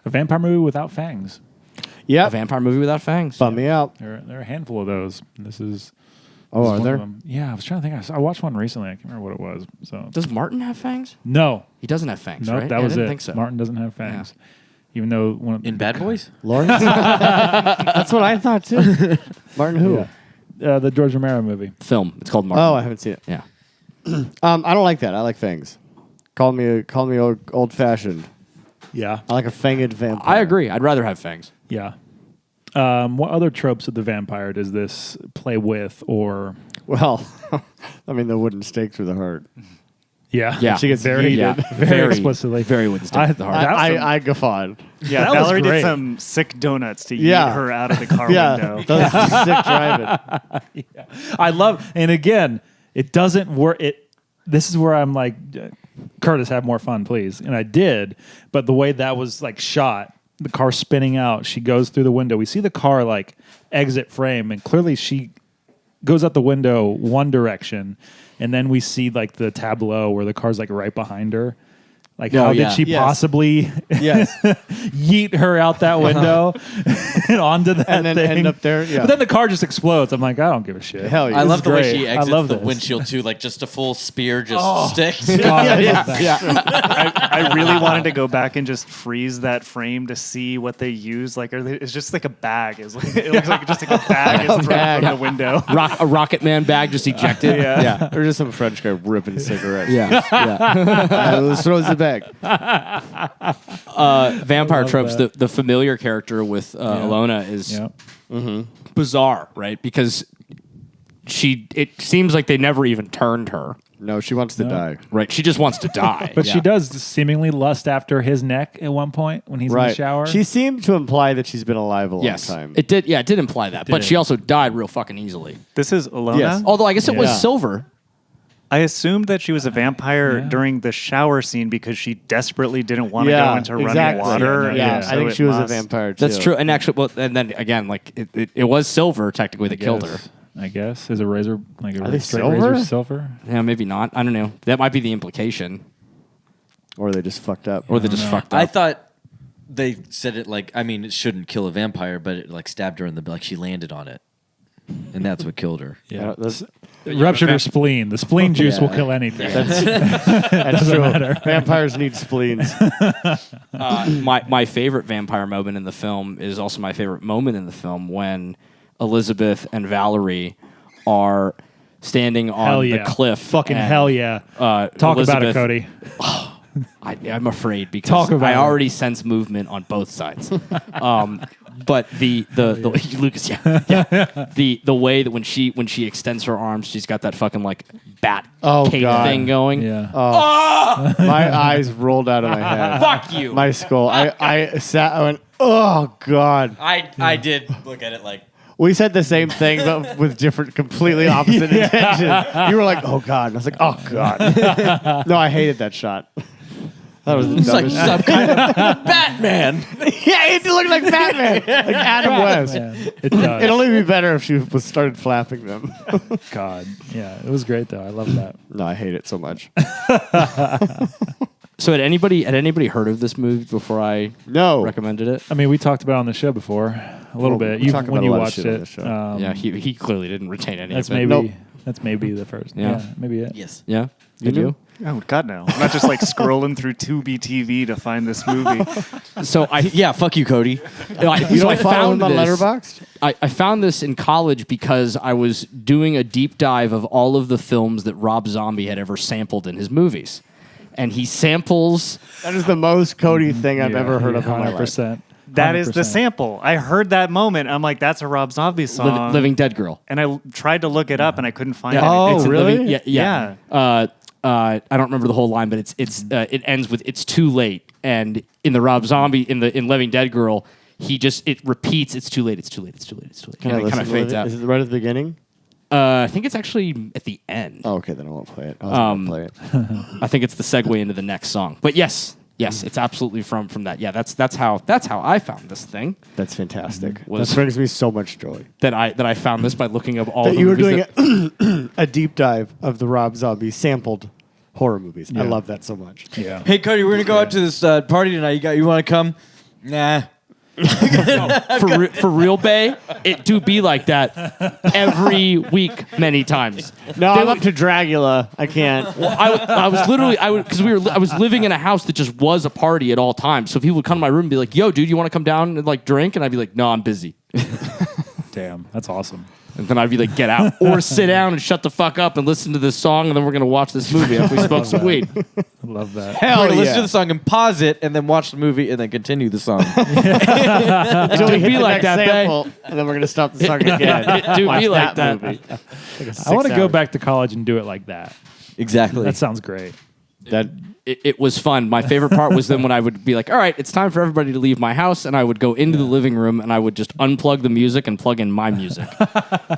A vampire movie without fangs. A Yep. vampire movie without fangs. Bum me out. There are a handful of those. This is. Oh, this is are one there? of them. Yeah, I was trying to think. I watched one recently. I can't remember what it was. So Does Martin have fangs? no, He doesn't have fangs, nope, right? that Yeah, was I didn't it. think so. Martin doesn't have fangs, even though one of In Bad Boys? Lawrence? That's what I thought too. Martin who? the George Romero movie. Film. It's called Martin. Oh, I haven't seen it. Yeah. I don't like that. I like fangs. Call me old fashioned. Yeah, I like a fanged vampire. I agree. I'd rather have fangs. yeah. What other tropes of the vampire does this play with, or Well, I mean the wooden stake through the heart. Yeah. She gets very, heated. very explicitly. Very wooden stick to the heart. I guffawed. Yeah, That was Valerie great. did some sick donuts to Yeah. eat her out of the car Yeah, window. that was sick driving. I love, and again, it doesn't work. This is where I'm like, Curtis, have more fun, please. And I did, but the way that was like shot, the car spinning out, she goes through the window. We see the car like exit frame, and clearly she goes out the window one direction, and then we see like the tableau where the car's like right behind her. Like, Oh, how yeah. did she Yes. possibly Yes. yeet her out that window and onto that And then thing? end up there, yeah. But then the car just explodes. I'm like, I don't give a shit. Hell yeah. I This love is the way great. she I exits love the this. windshield too, like just a full spear just sticks. God, I love that. I really wanted to go back and just freeze that frame to see what they use. Like, it's just like a bag. It looks like just like a bag is thrown bag. from the window. A Rocket Man bag just ejected. Yeah. Or just some French guy ripping cigarettes. Yeah. Let's throw the bag. Vampire love tropes. that. The familiar character with Alona is Yeah. bizarre, right? Because it seems like they never even turned her. No, she wants to die. Right? She just wants to die. But she does seemingly lust after his neck at one point when he's in the shower. She seemed to imply that she's been alive a long Yes, time. it did. Yeah, it did imply that. But did. she also died real fucking easily. This is Alona. Yes. Although I guess it was Yeah. Silver. I assumed that she was a vampire Yeah. during the shower scene because she desperately didn't want to go into exactly. running water. Yeah, and I so think it she was a must- vampire too. That's true. And actually, well, and then again, like it was Silver technically that killed her. I guess is a razor like a Are they straight silver? razor silver. Yeah, maybe not. I don't know. That might be the implication, Or they just fucked up. or they just fucked up. I thought they said it like, I mean, it shouldn't kill a vampire, but it like stabbed her in the like she landed on it, and that's what killed her. Yeah, That's ruptured her spleen. The spleen juice will kill anything. true. Vampires need spleens. My favorite vampire moment in the film is also my favorite moment in the film when Elizabeth and Valerie are standing Hell on yeah, the cliff. Fucking and, hell yeah. Talk about it, Cody. I'm afraid because Talk about I it. already sense movement on both sides. But the Lucas, the way that when she extends her arms, she's got that fucking like bat cape God. thing going. Yeah. My eyes rolled out of my head. Fuck you. My skull. I sat. I went. Oh God. I did look at it like We said the same thing, but with different, completely opposite intentions. You were like, "Oh God," and I was like, "Oh God." No, I hated that shot. That was the It's like dumbest. some kind of Batman. Yeah, it looked like Batman, like Adam West. Man, it does. It'd only be better if she was started flapping them. God. Yeah, it was great though. I love that. No, I hate it so much. So had anybody heard of this movie before I No. recommended it? I mean, we talked about it on the show before a little Well, bit. we You, talked when about a you lot of watched shit on it, the show. Yeah, he clearly didn't retain any that's of it. maybe Nope. that's maybe the first. Yeah. Yeah, maybe it. Yes. Yeah, did knew? you? Oh God, no! I'm not just like scrolling through Tubi TV to find this movie. So I Yeah, fuck you, Cody. You don't follow him on Letterboxd? I found this in college because I was doing a deep dive of all of the films that Rob Zombie had ever sampled in his movies. And he samples... That is the most Cody thing I've Yeah, ever heard of in my life. 100%. That is the 100%. sample. I heard that moment. I'm like, that's a Rob Zombie song. Living Dead Girl. And I tried to look it up, and I couldn't find Yeah. it. Oh, It's in really? Living, yeah. I don't remember the whole line, but it ends with "It's too late." And in the Rob Zombie in Living Dead Girl, it repeats "It's too late. It's too late. It's too late. It's too late." Can I And it kind listen of to fades it? out. Is it right at the beginning? I think it's actually at the end. Oh, okay, then I won't play it. I was going to play it. I think it's the segue into the next song. But yes, it's absolutely from that. Yeah, that's how I found this thing. That's fantastic. Was- That brings me so much joy. That I found this by looking up all That the you were movies doing that- a deep dive of the Rob Zombie sampled horror movies. I Yeah. love that so much. Yeah. Hey, Cody, we're gonna go out to this party tonight. You want to come? Nah. for real, Bay. It do be like that every week, many times. No, They I'm would- up to Dragula. I can't. I was literally because I was living in a house that just was a party at all times. So people would come to my room and be like, "Yo, dude, you want to come down and like drink?" And I'd be like, "No, I'm busy." Damn, that's awesome. And then I'd be like, "Get out," or sit down and shut the fuck up and listen to this song, and then we're gonna watch this movie after we smoke some weed. I love that. We're Hell gonna listen to yeah. the song and pause it, and then watch the movie, and then continue the song. Until we do hit be the like next that, Bay. sample, and then we're going to stop the song again. It do Watch be like that. movie. Like I want to 6 go hours. back to college and do it like that. Exactly. That sounds great. That It was fun. My favorite part was then when I would be like, all right, it's time for everybody to leave my house. And I would go into the living room and I would just unplug the music and plug in my music,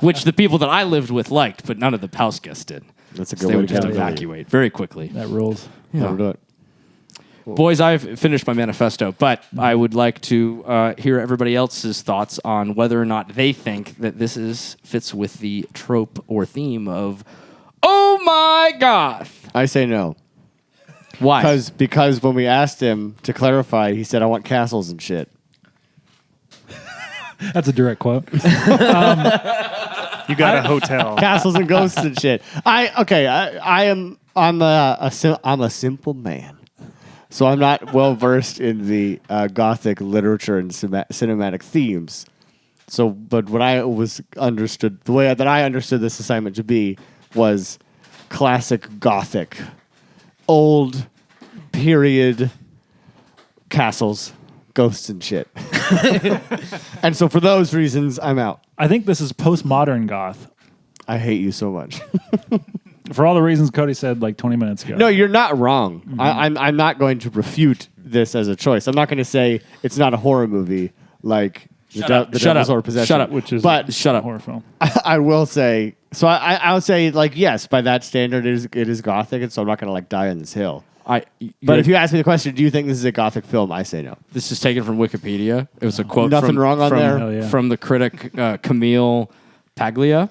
which the people that I lived with liked, but none of the house guests did. That's a So good they way would to just go. evacuate very quickly. That rules. Never do it. Boys, I've finished my manifesto, but I would like to hear everybody else's thoughts on whether or not they think that this fits with the trope or theme of, oh my God. I say no. Why? Because when we asked him to clarify, he said, "I want castles and shit." That's a direct quote. You got a hotel. Castles and ghosts and shit. I'm a simple man, so I'm not well versed in the gothic literature and cinematic themes. So, but what I was understood, the way that I understood this assignment to be, was classic gothic, old period castles, ghosts and shit. And so for those reasons, I'm out. I think this is postmodern goth. I hate you so much. For all the reasons Cody said like 20 minutes ago. No, you're not wrong. I'm not going to refute this as a choice. I'm not going to say it's not a horror movie like the Devil's Or Possession. Shut up. which is But a horror film. I will say, so I would say, like, yes, by that standard, it is gothic, and so I'm not going to like die on this hill. But if you ask me the question, do you think this is a gothic film? I say no. This is taken from Wikipedia. It was a quote Nothing wrong on there? Hell yeah. from the critic Camille Paglia.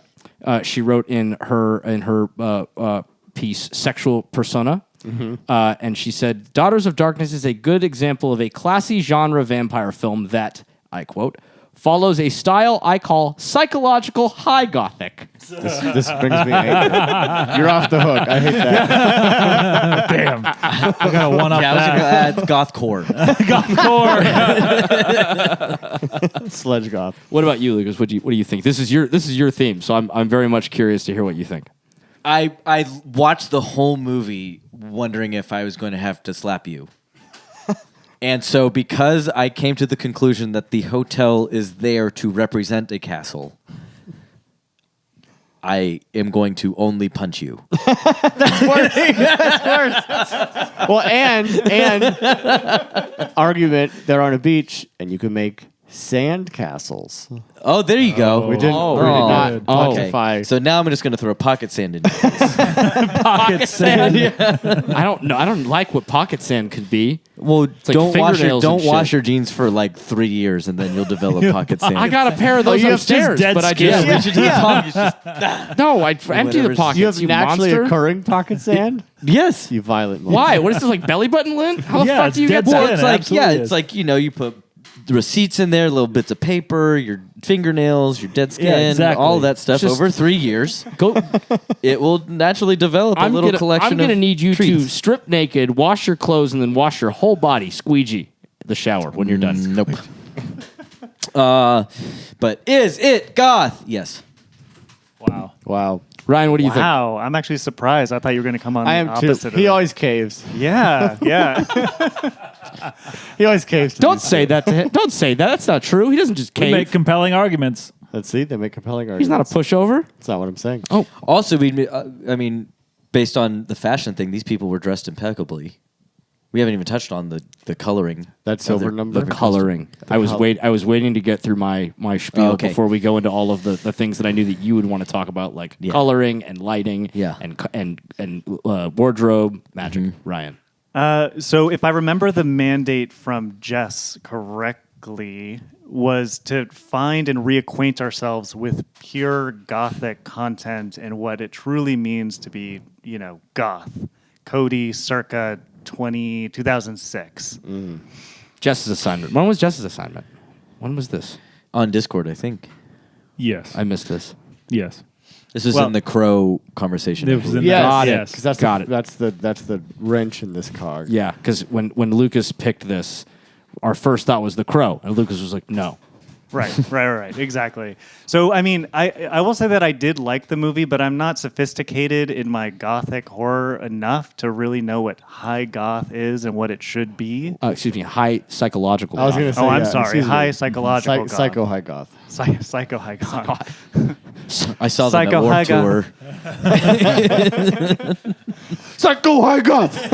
She wrote in her piece "Sexual Persona," and she said, "Daughters of Darkness is a good example of a classy genre vampire film that, I quote, follows a style I call psychological high gothic." This brings me anger. You're off the hook. I hate that. Damn. I got a one up Yeah, I was gonna add gothcore. Sledge goth. What about you, Lucas? What do you think? This is your theme, so I'm very much curious to hear what you think. I watched the whole movie wondering if I was going to have to slap you. And so because I came to the conclusion that the hotel is there to represent a castle, I am going to only punch you. That's worse. Well, and argument, they're on a beach, and you can make Sand castles. Oh, there you go. We didn't Oh, not okay. quantify. So now I'm just going to throw pocket sand in. Pocket sand. I don't know. I don't like what pocket sand could be. Well, like don't fingernails and wash shit. your jeans for like 3 years, and then you'll develop pocket sand. I got a pair of those you have just upstairs, dead but I skin. just no. I empty the Whatever's- pockets. you have naturally monster. occurring pocket sand? Yes. You violent monster. Why? What is this, like belly button lint? How the Yeah, fuck it's do you dead get skin. that? It's like absolutely it's is. like you put the receipts in there, little bits of paper, your fingernails, your dead skin, exactly. all that stuff. Just- Over 3 years, Go. it will naturally develop a little collection. I'm gonna of need you to treats. strip naked, wash your clothes, and then wash your whole body, squeegee the shower when you're done. Nope. But is it goth? Yes. Wow. Wow. Ryan, what do you think? Wow, I'm actually surprised. I thought you were going to come on I the am too. opposite. He of always caves. it. Yeah, yeah. He always caves. To Don't these say that to him. Don't say that. That's not true. He doesn't just We cave. make compelling arguments. things. Let's see. They make compelling arguments. He's not a pushover. That's not what I'm saying. Oh, Also, I mean, based on the fashion thing, these people were dressed impeccably. We haven't even touched on the coloring. That silver their- number. the coloring. I was waiting to get through my spiel okay. before we go into all of the things that I knew that you would want to talk about, like coloring and lighting, Yeah. and wardrobe magic. Ryan. So if I remember the mandate from Jess correctly, was to find and reacquaint ourselves with pure gothic content and what it truly means to be, goth. Cody, circa 2006. Jess's assignment. When was Jess's assignment? When was this? On Discord, I think. Yes. I missed this. Yes. This was Well- in the crow conversation. It I was believe. in Yes, Got it. yes. because that's Got it. That's the wrench in this card. Yeah, because when Lucas picked this, our first thought was the crow, and Lucas was like, no. Right, exactly. So, I mean, I will say that I did like the movie, but I'm not sophisticated in my gothic horror enough to really know what high goth is and what it should be. Excuse me, high psychological. I was going to say. Oh, I'm yeah, sorry. excuse me. High psychological goth. Psycho high goth. Psycho high goth. I saw them Psycho at Warped Haga. Tour. Psycho high goth.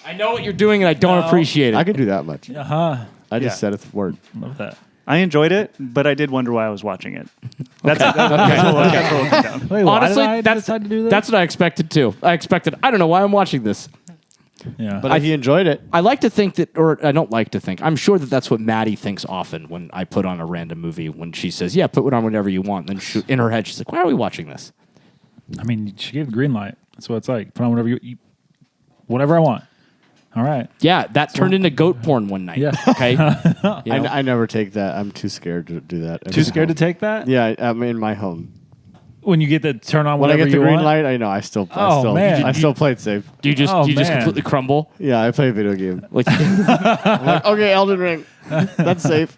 I know what you're doing, and I don't appreciate it. I can do that much. Uh-huh. I just Yeah. said a word. Love that. I enjoyed it, but I did wonder why I was watching it. That's what it comes down. Wait, Honestly, why did I decide to do that? that's what I expected too. I don't know why I'm watching this. yeah. But if you enjoyed it, I like to think that, or I don't like to think. I'm sure that that's what Maddie thinks often when I put on a random movie. When she says, "Yeah, put it on whenever you want," then in her head she's like, "Why are we watching this?" I mean, she gave the green light. That's what it's like. Put on whatever whatever I want. All right. Yeah, that turned into goat porn one night. Yeah. Okay. You know? I never take that. I'm too scared to do that. Too scared to take that? Yeah, I'm in my home. When you get to turn on When I whatever get the you green want? light, I know I still man. I still play it safe. Do you just Oh, just man. completely crumble? Yeah, I play a video game. Like I'm like, okay, Elden Ring. That's safe.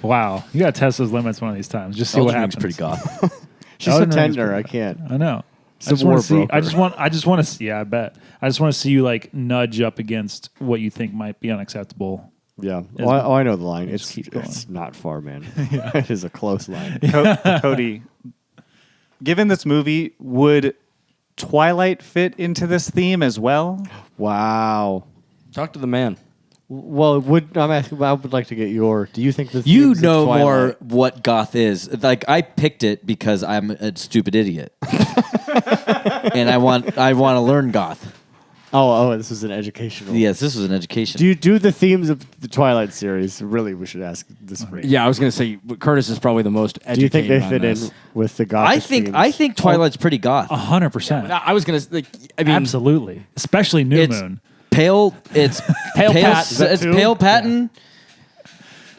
Wow. You got to test those limits one of these times. Just see what Elden Ring's happens. pretty goth. She's Elden a Ring's tender. pretty I can't. I know. It's I just a want war to see. broker. I just want to see. Yeah, I bet. I just want to see you like nudge up against what you think might be unacceptable. Yeah. Is- I know the line. Just keep going. It's not far, man. It is a close line. Cody, given this movie, would Twilight fit into this theme as well? Wow. talk to the man. Well, I'm asking? I would like to get your. Do you think the You themes of know Twilight- more what goth is. Like I picked it because I'm a stupid idiot, and I want to learn goth. Oh, this was an educational. Yes, this was an education. Do you do the themes of the Twilight series? Really, we should ask this. For you. Yeah, I was gonna say Curtis is probably the most educated. Do you think they on fit in this. with the Gothic I themes? think Twilight's pretty goth. 100%. I was gonna like. I mean, Absolutely. Especially New It's Moon. pale. It's Pale Pat. Is that It's too? pale pattern.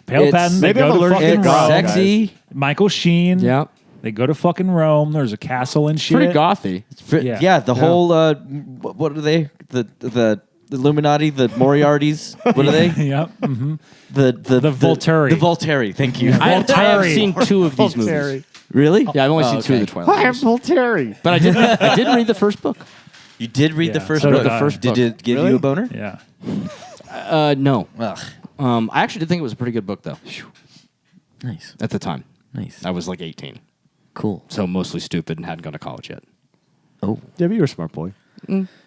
Pale it's- Patton. They maybe go I'm to allergic to fucking It's goth, Rome. guys. sexy. Michael Sheen. Yeah, They go to fucking Rome. There's a castle and shit. pretty gothy. Yeah. Yeah, the whole what are they? The Illuminati, the Moriartys. What are they? Yep. Mm-hmm. The Volturi. The Volturi. Thank you. I have Volturi. seen 2 of these movies. Really? Yeah, I've only seen 2 of okay. the Twilight I am movies. Volturi. But I did read the first book. You did read the Yeah, first so book. did I. Did it give Really? you a boner? Yeah. No. Ugh. I actually did think it was a pretty good book though. Nice. At the time, Nice. I was like 18, Cool. so mostly stupid and hadn't gone to college yet. Oh. Yeah, but you're a smart boy.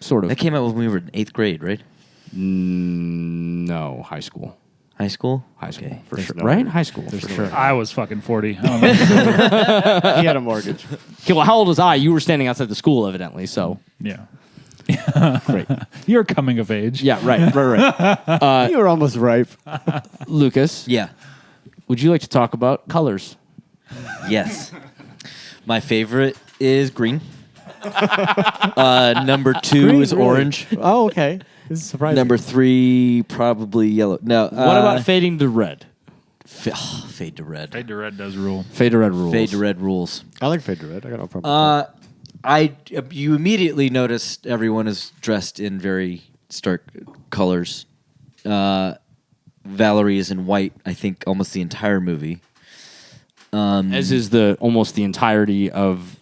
Sort of. That came out when we were in 8th grade, right? No, high school. High school? High school, Okay. for There's sure. no- Right? High school, for no- sure. I was fucking 40. I don't know. He had a mortgage. Okay, well, how old was I? You were standing outside the school, evidently, so. Yeah. Great. You're coming of age. Yeah, right. You were almost ripe. Lucas, Yeah. would you like to talk about colors? Yes. My favorite is green. Number 2 Green, is really? orange. Oh, okay. This is surprising. Number 3, probably yellow. No. What about fading to red? Fade to red? Fade to red does rule. Fade to red rules. Fade to red rules. I like fade to red. I got no problem. You immediately noticed everyone is dressed in very stark colors. Valerie is in white, I think, almost the entire movie. As is almost the entirety of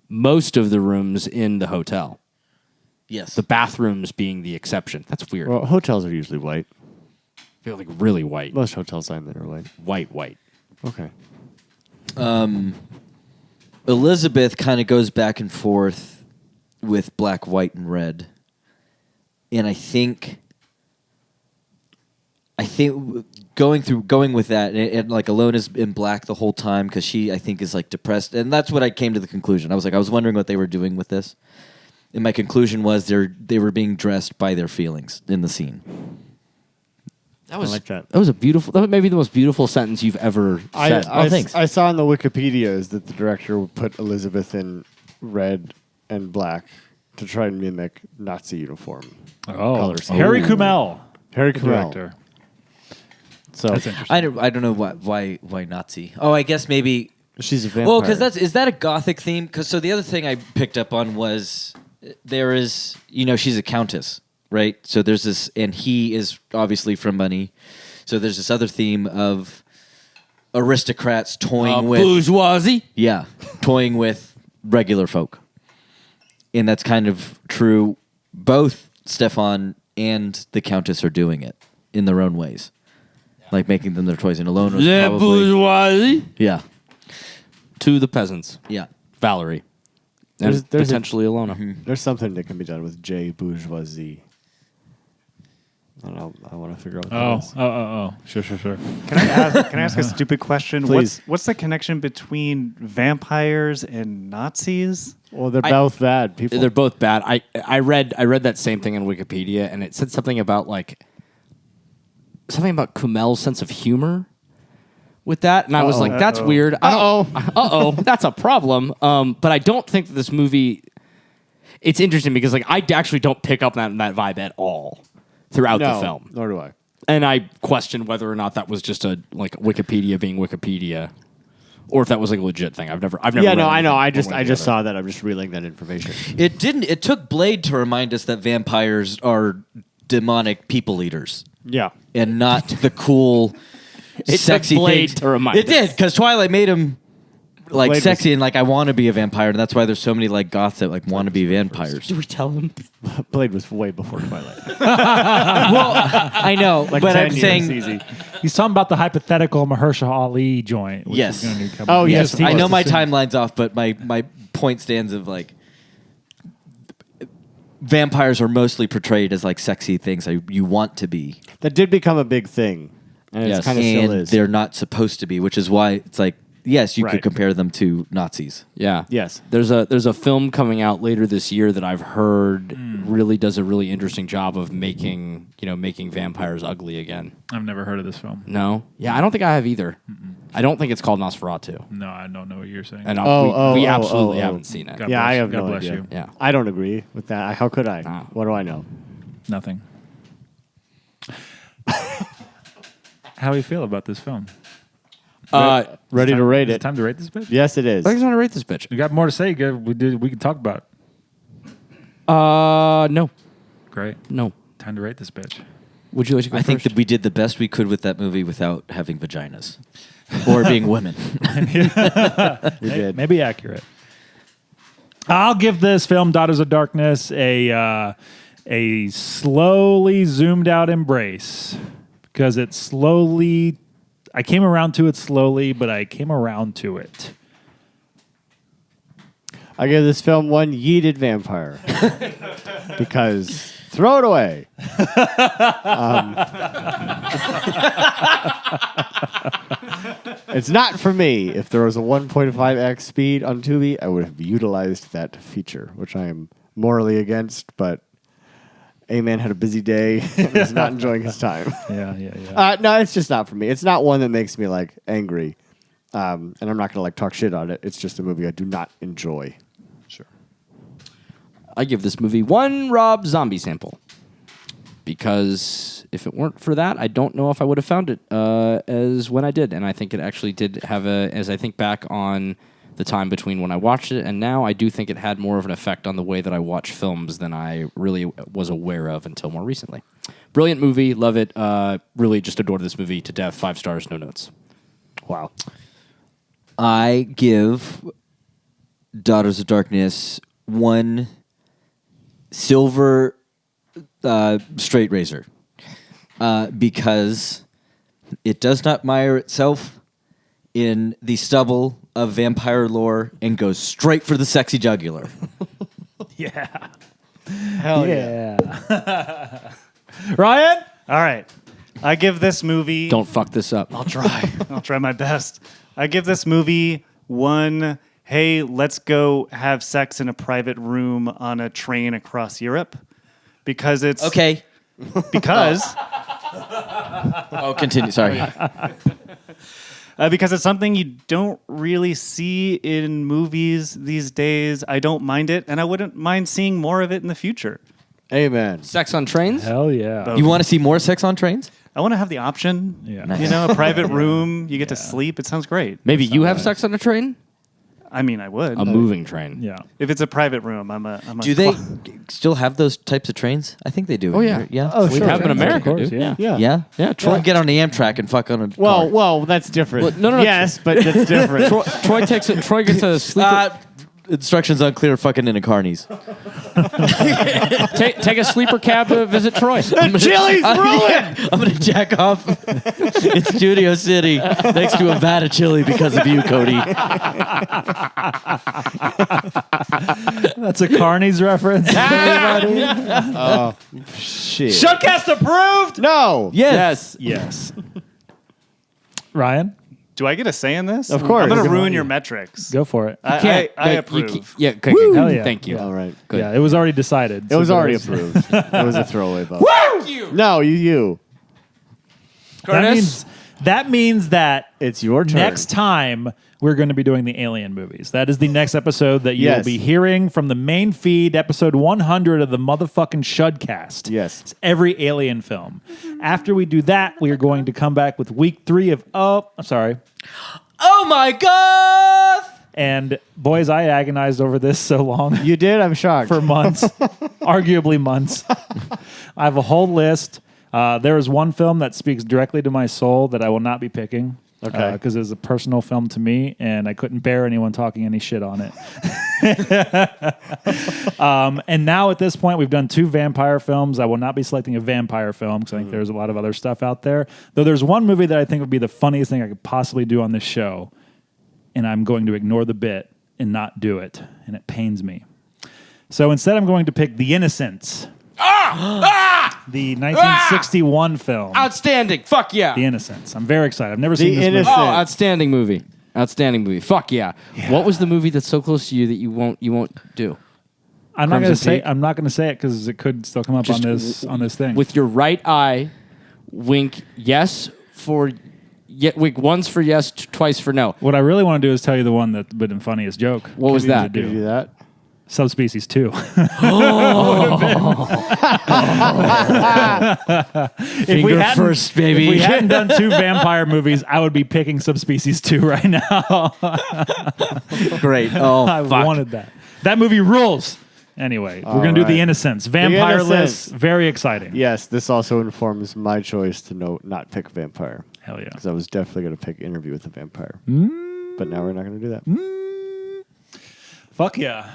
most of the rooms in the hotel. Yes. The bathrooms being the exception. That's weird. Well, hotels are usually white. They're like really white. Most hotels I'm in are white. White. Okay. Elizabeth kind of goes back and forth with black, white, and red. And I think going with that, and like Alone is in black the whole time because she, I think, is like depressed. And that's what I came to the conclusion. I was wondering what they were doing with this. And my conclusion was they were being dressed by their feelings in the scene. That was I like that. That was a beautiful. That was maybe the most beautiful sentence you've ever said. Thanks. I saw in the Wikipedias that the director would put Elizabeth in red and black to try and mimic Nazi uniform colors. Harry Kumel. Harry the Kumel. director. So That's interesting. I don't know why Nazi. Oh, I guess maybe. she's a vampire. Well, because is that a gothic theme? Because so the other thing I picked up on was there is she's a countess, right? So there's this, and he is obviously from money. So there's this other theme of aristocrats toying with bourgeoisie. yeah, toying with regular folk, and that's kind of true. Both Stefan and the countess are doing it in their own ways, like making them their toys. And Alone was Le probably bourgeoisie yeah. to the peasants. Yeah. Valerie. And There's potentially Alona. There's something that can be done with J bourgeoisie. I don't know. I want to figure out what that is. Sure. Can I ask a stupid question? Please. What's the connection between vampires and Nazis? Well, they're both bad people. They're both bad. I read that same thing in Wikipedia, and it said something about Kumel's sense of humor with that, and I was like, "That's weird." That's a problem. But I don't think that this movie. It's interesting because I actually don't pick up that vibe at all throughout the film, nor do I. and I question whether or not that was just a Wikipedia being Wikipedia, or if that was a legit thing. I've never. Yeah, read no, I know. anything I one way or the just other. saw that. I'm just reeling that information. It took Blade to remind us that vampires are demonic people eaters Yeah. and not the cool, It sexy took Blade things. to remind It did us. because Twilight made him Blade sexy and I want to be a vampire, and that's why there's so many goths that want to be vampires. Did we tell him? Blade was way before Twilight. Well, I know, but 10 I'm years saying easy. He's talking about the hypothetical Mahershala Ali joint. Which Yes. is gonna come Oh, out. yes, He I know was my the same. timeline's off, but my point stands of vampires are mostly portrayed as sexy things you want to be. That did become a big thing. And Yes. it kind of still And is. they're not supposed to be, which is why it's yes, you Right. could compare them to Nazis. Yeah. Yes. There's a film coming out later this year that I've heard really does a really interesting job of making vampires ugly again. I've never heard of this film. No. Yeah, I don't think I have either. I don't think it's called Nosferatu. No, I don't know what you're saying. And we Oh, absolutely oh. haven't seen it. God Yeah, I bless- have God no bless idea. you. Yeah. I don't agree with that. How could I? Oh. What do I know? Nothing. How do you feel about this film? Ready to rate Is it it. time to rate this bitch? Yes, it is. I just want to rate this bitch. You got more to say? We can talk about it. No. Great. No. Time to rate this bitch. Would you like to go I think first? that we did the best we could with that movie without having vaginas or being women. We did. Maybe accurate. I'll give this film Daughters of Darkness a slowly zoomed out embrace because it slowly. I came around to it slowly, but I came around to it. I give this film one yeeted vampire. Because throw it away. It's not for me. If there was a 1.5x speed on Tubi, I would have utilized that feature, which I am morally against, but A-Man had a busy day and is not enjoying his time. Yeah. No, it's just not for me. It's not one that makes me like angry. And I'm not going to like talk shit on it. It's just a movie I do not enjoy. Sure. I give this movie 1 Rob Zombie sample. Because if it weren't for that, I don't know if I would have found it as when I did. And I think it actually did have as I think back on the time between when I watched it and now, I do think it had more of an effect on the way that I watch films than I really was aware of until more recently. Brilliant movie. Love it. Really just adored this movie to death. 5 stars, no notes. Wow. I give Daughters of Darkness 1 silver straight razor because it does not mire itself in the stubble of vampire lore and goes straight for the sexy jugular. Yeah. Hell yeah. Ryan? All right. I give this movie... Don't fuck this up. I'll try. I'll try my best. I give this movie 1, hey, let's go have sex in a private room on a train across Europe. Because it's... Okay. Because... Oh, continue. Sorry. Because it's something you don't really see in movies these days. I don't mind it, and I wouldn't mind seeing more of it in the future. Amen. Sex on trains? Hell yeah. You want to see more sex on trains? I want to have the option. Yeah. Nice. You know, a private room. You get to sleep. It sounds great. Maybe you have sex on a train? I mean, I would. A moving train. Yeah. If it's a private room, I'm a Do they still have those types of trains? I think they do. Oh, yeah. Yeah. Oh, We sure. have in America, Of course, dude. yeah. Yeah. Yeah? Yeah, Troy get on the Amtrak and fuck on a car. Well, that's different. Well, no. Yes, but that's different. Troy gets a sleeper. Instructions unclear fucking in a carnies. Take a sleeper cab to visit Troy. Chili's ruined! I'm going to jack off in Studio City next to a vat of chili because of you, Cody. That's a Carney's reference. Oh, shit. Shudcast approved! No. Yes. Yes. Ryan, Do I get a say in this? Of course. I'm going to Good ruin on your you. metrics. go for it. I You approve. can't- yeah, okay, Hell yeah. Thank you. All right. Good. Yeah, it was already decided. It was so already there's- approved. It was a throwaway vote. No, you. That means that It's your turn. next time we're going to be doing the Alien movies. That is the next episode that you'll Yes. be hearing from the main feed, episode 100 of the motherfucking Shudcast. Yes. It's every Alien film. After we do that, we are going to come back with week 3 of Oh My God! And boys, I agonized over this so long. You did? I'm shocked. For months, arguably months. I have a whole list. There is one film that speaks directly to my soul that I will not be picking. Okay. Because it's a personal film to me, and I couldn't bear anyone talking any shit on it. And now at this point, we've done 2 vampire films. I will not be selecting a vampire film because I think there's a lot of other stuff out there. Though there's one movie that I think would be the funniest thing I could possibly do on this show, and I'm going to ignore the bit and not do it, and it pains me. So instead, I'm going to pick The Innocents. The 1961 film. Outstanding. Fuck yeah. The Innocents. I'm very excited. I've never seen this movie. Innocent. Oh, outstanding movie. Outstanding movie. Fuck yeah. What was the movie that's so close to you that you won't do? I'm not going to Crimson say. Peak? I'm not going to say it because it could still come up Just on this thing. With your right eye, wink yes for wink once for yes, twice for no. what I really want to do is tell you the one that would been funniest joke. What was that? Did you do that? Subspecies 2. Finger first, baby. If we hadn't done 2 vampire movies, I would be picking Subspecies 2 right now. Great. Oh, I fuck. wanted that. That movie rules. Anyway, we're going to do The right. Innocents. Vampireless. Innocents. Very exciting. Yes, this also informs my choice to not pick vampire. Hell yeah. Because I was definitely going to pick Interview with a Vampire. But now we're not going to do that. Fuck yeah.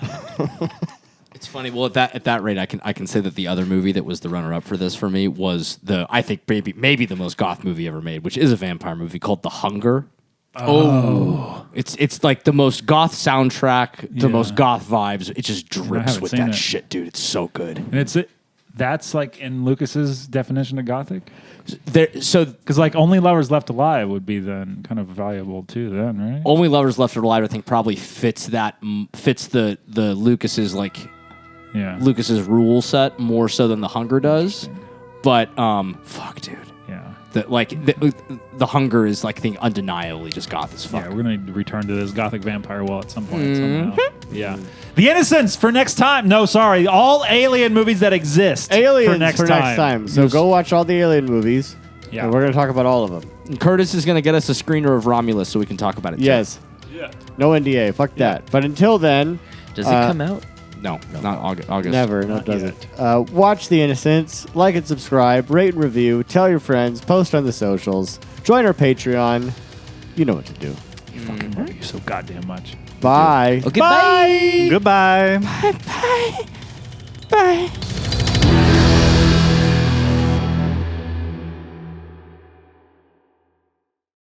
It's funny. Well, at that rate, I can say that the other movie that was the runner up for this for me was I think maybe the most goth movie ever made, which is a vampire movie called The Hunger. Oh, it's like the most goth soundtrack, the Yeah. most goth vibes. It just drips haven't with seen that it. shit, dude. It's so good. And that's like in Lucas's definition of gothic. So Because like Only Lovers Left Alive would be then kind of valuable too. Then right? Only Lovers Left Alive, I think, probably fits the Lucas's Yeah. Lucas's rule set more so than the Hunger does. But fuck, dude. Yeah. The Hunger is like, I think, undeniably just goth as fuck. Yeah, we're gonna return to this gothic vampire well at some point somehow. Yeah. The Innocents for next time. No, sorry, all Alien movies that exist. Aliens for next time. So go watch all the Alien movies. Yeah. And we're going to talk about all of them. And Curtis is going to get us a screener of Romulus so we can talk about it. Yes. Yeah. No NDA. Fuck that. But until then, Does it come out? No, not August. never. No, it doesn't. Watch The Innocents. Like and subscribe. Rate and review. Tell your friends. Post on the socials. Join our Patreon. You know what to do. You fucking love you so goddamn much. Bye. Okay, bye. Goodbye. Bye.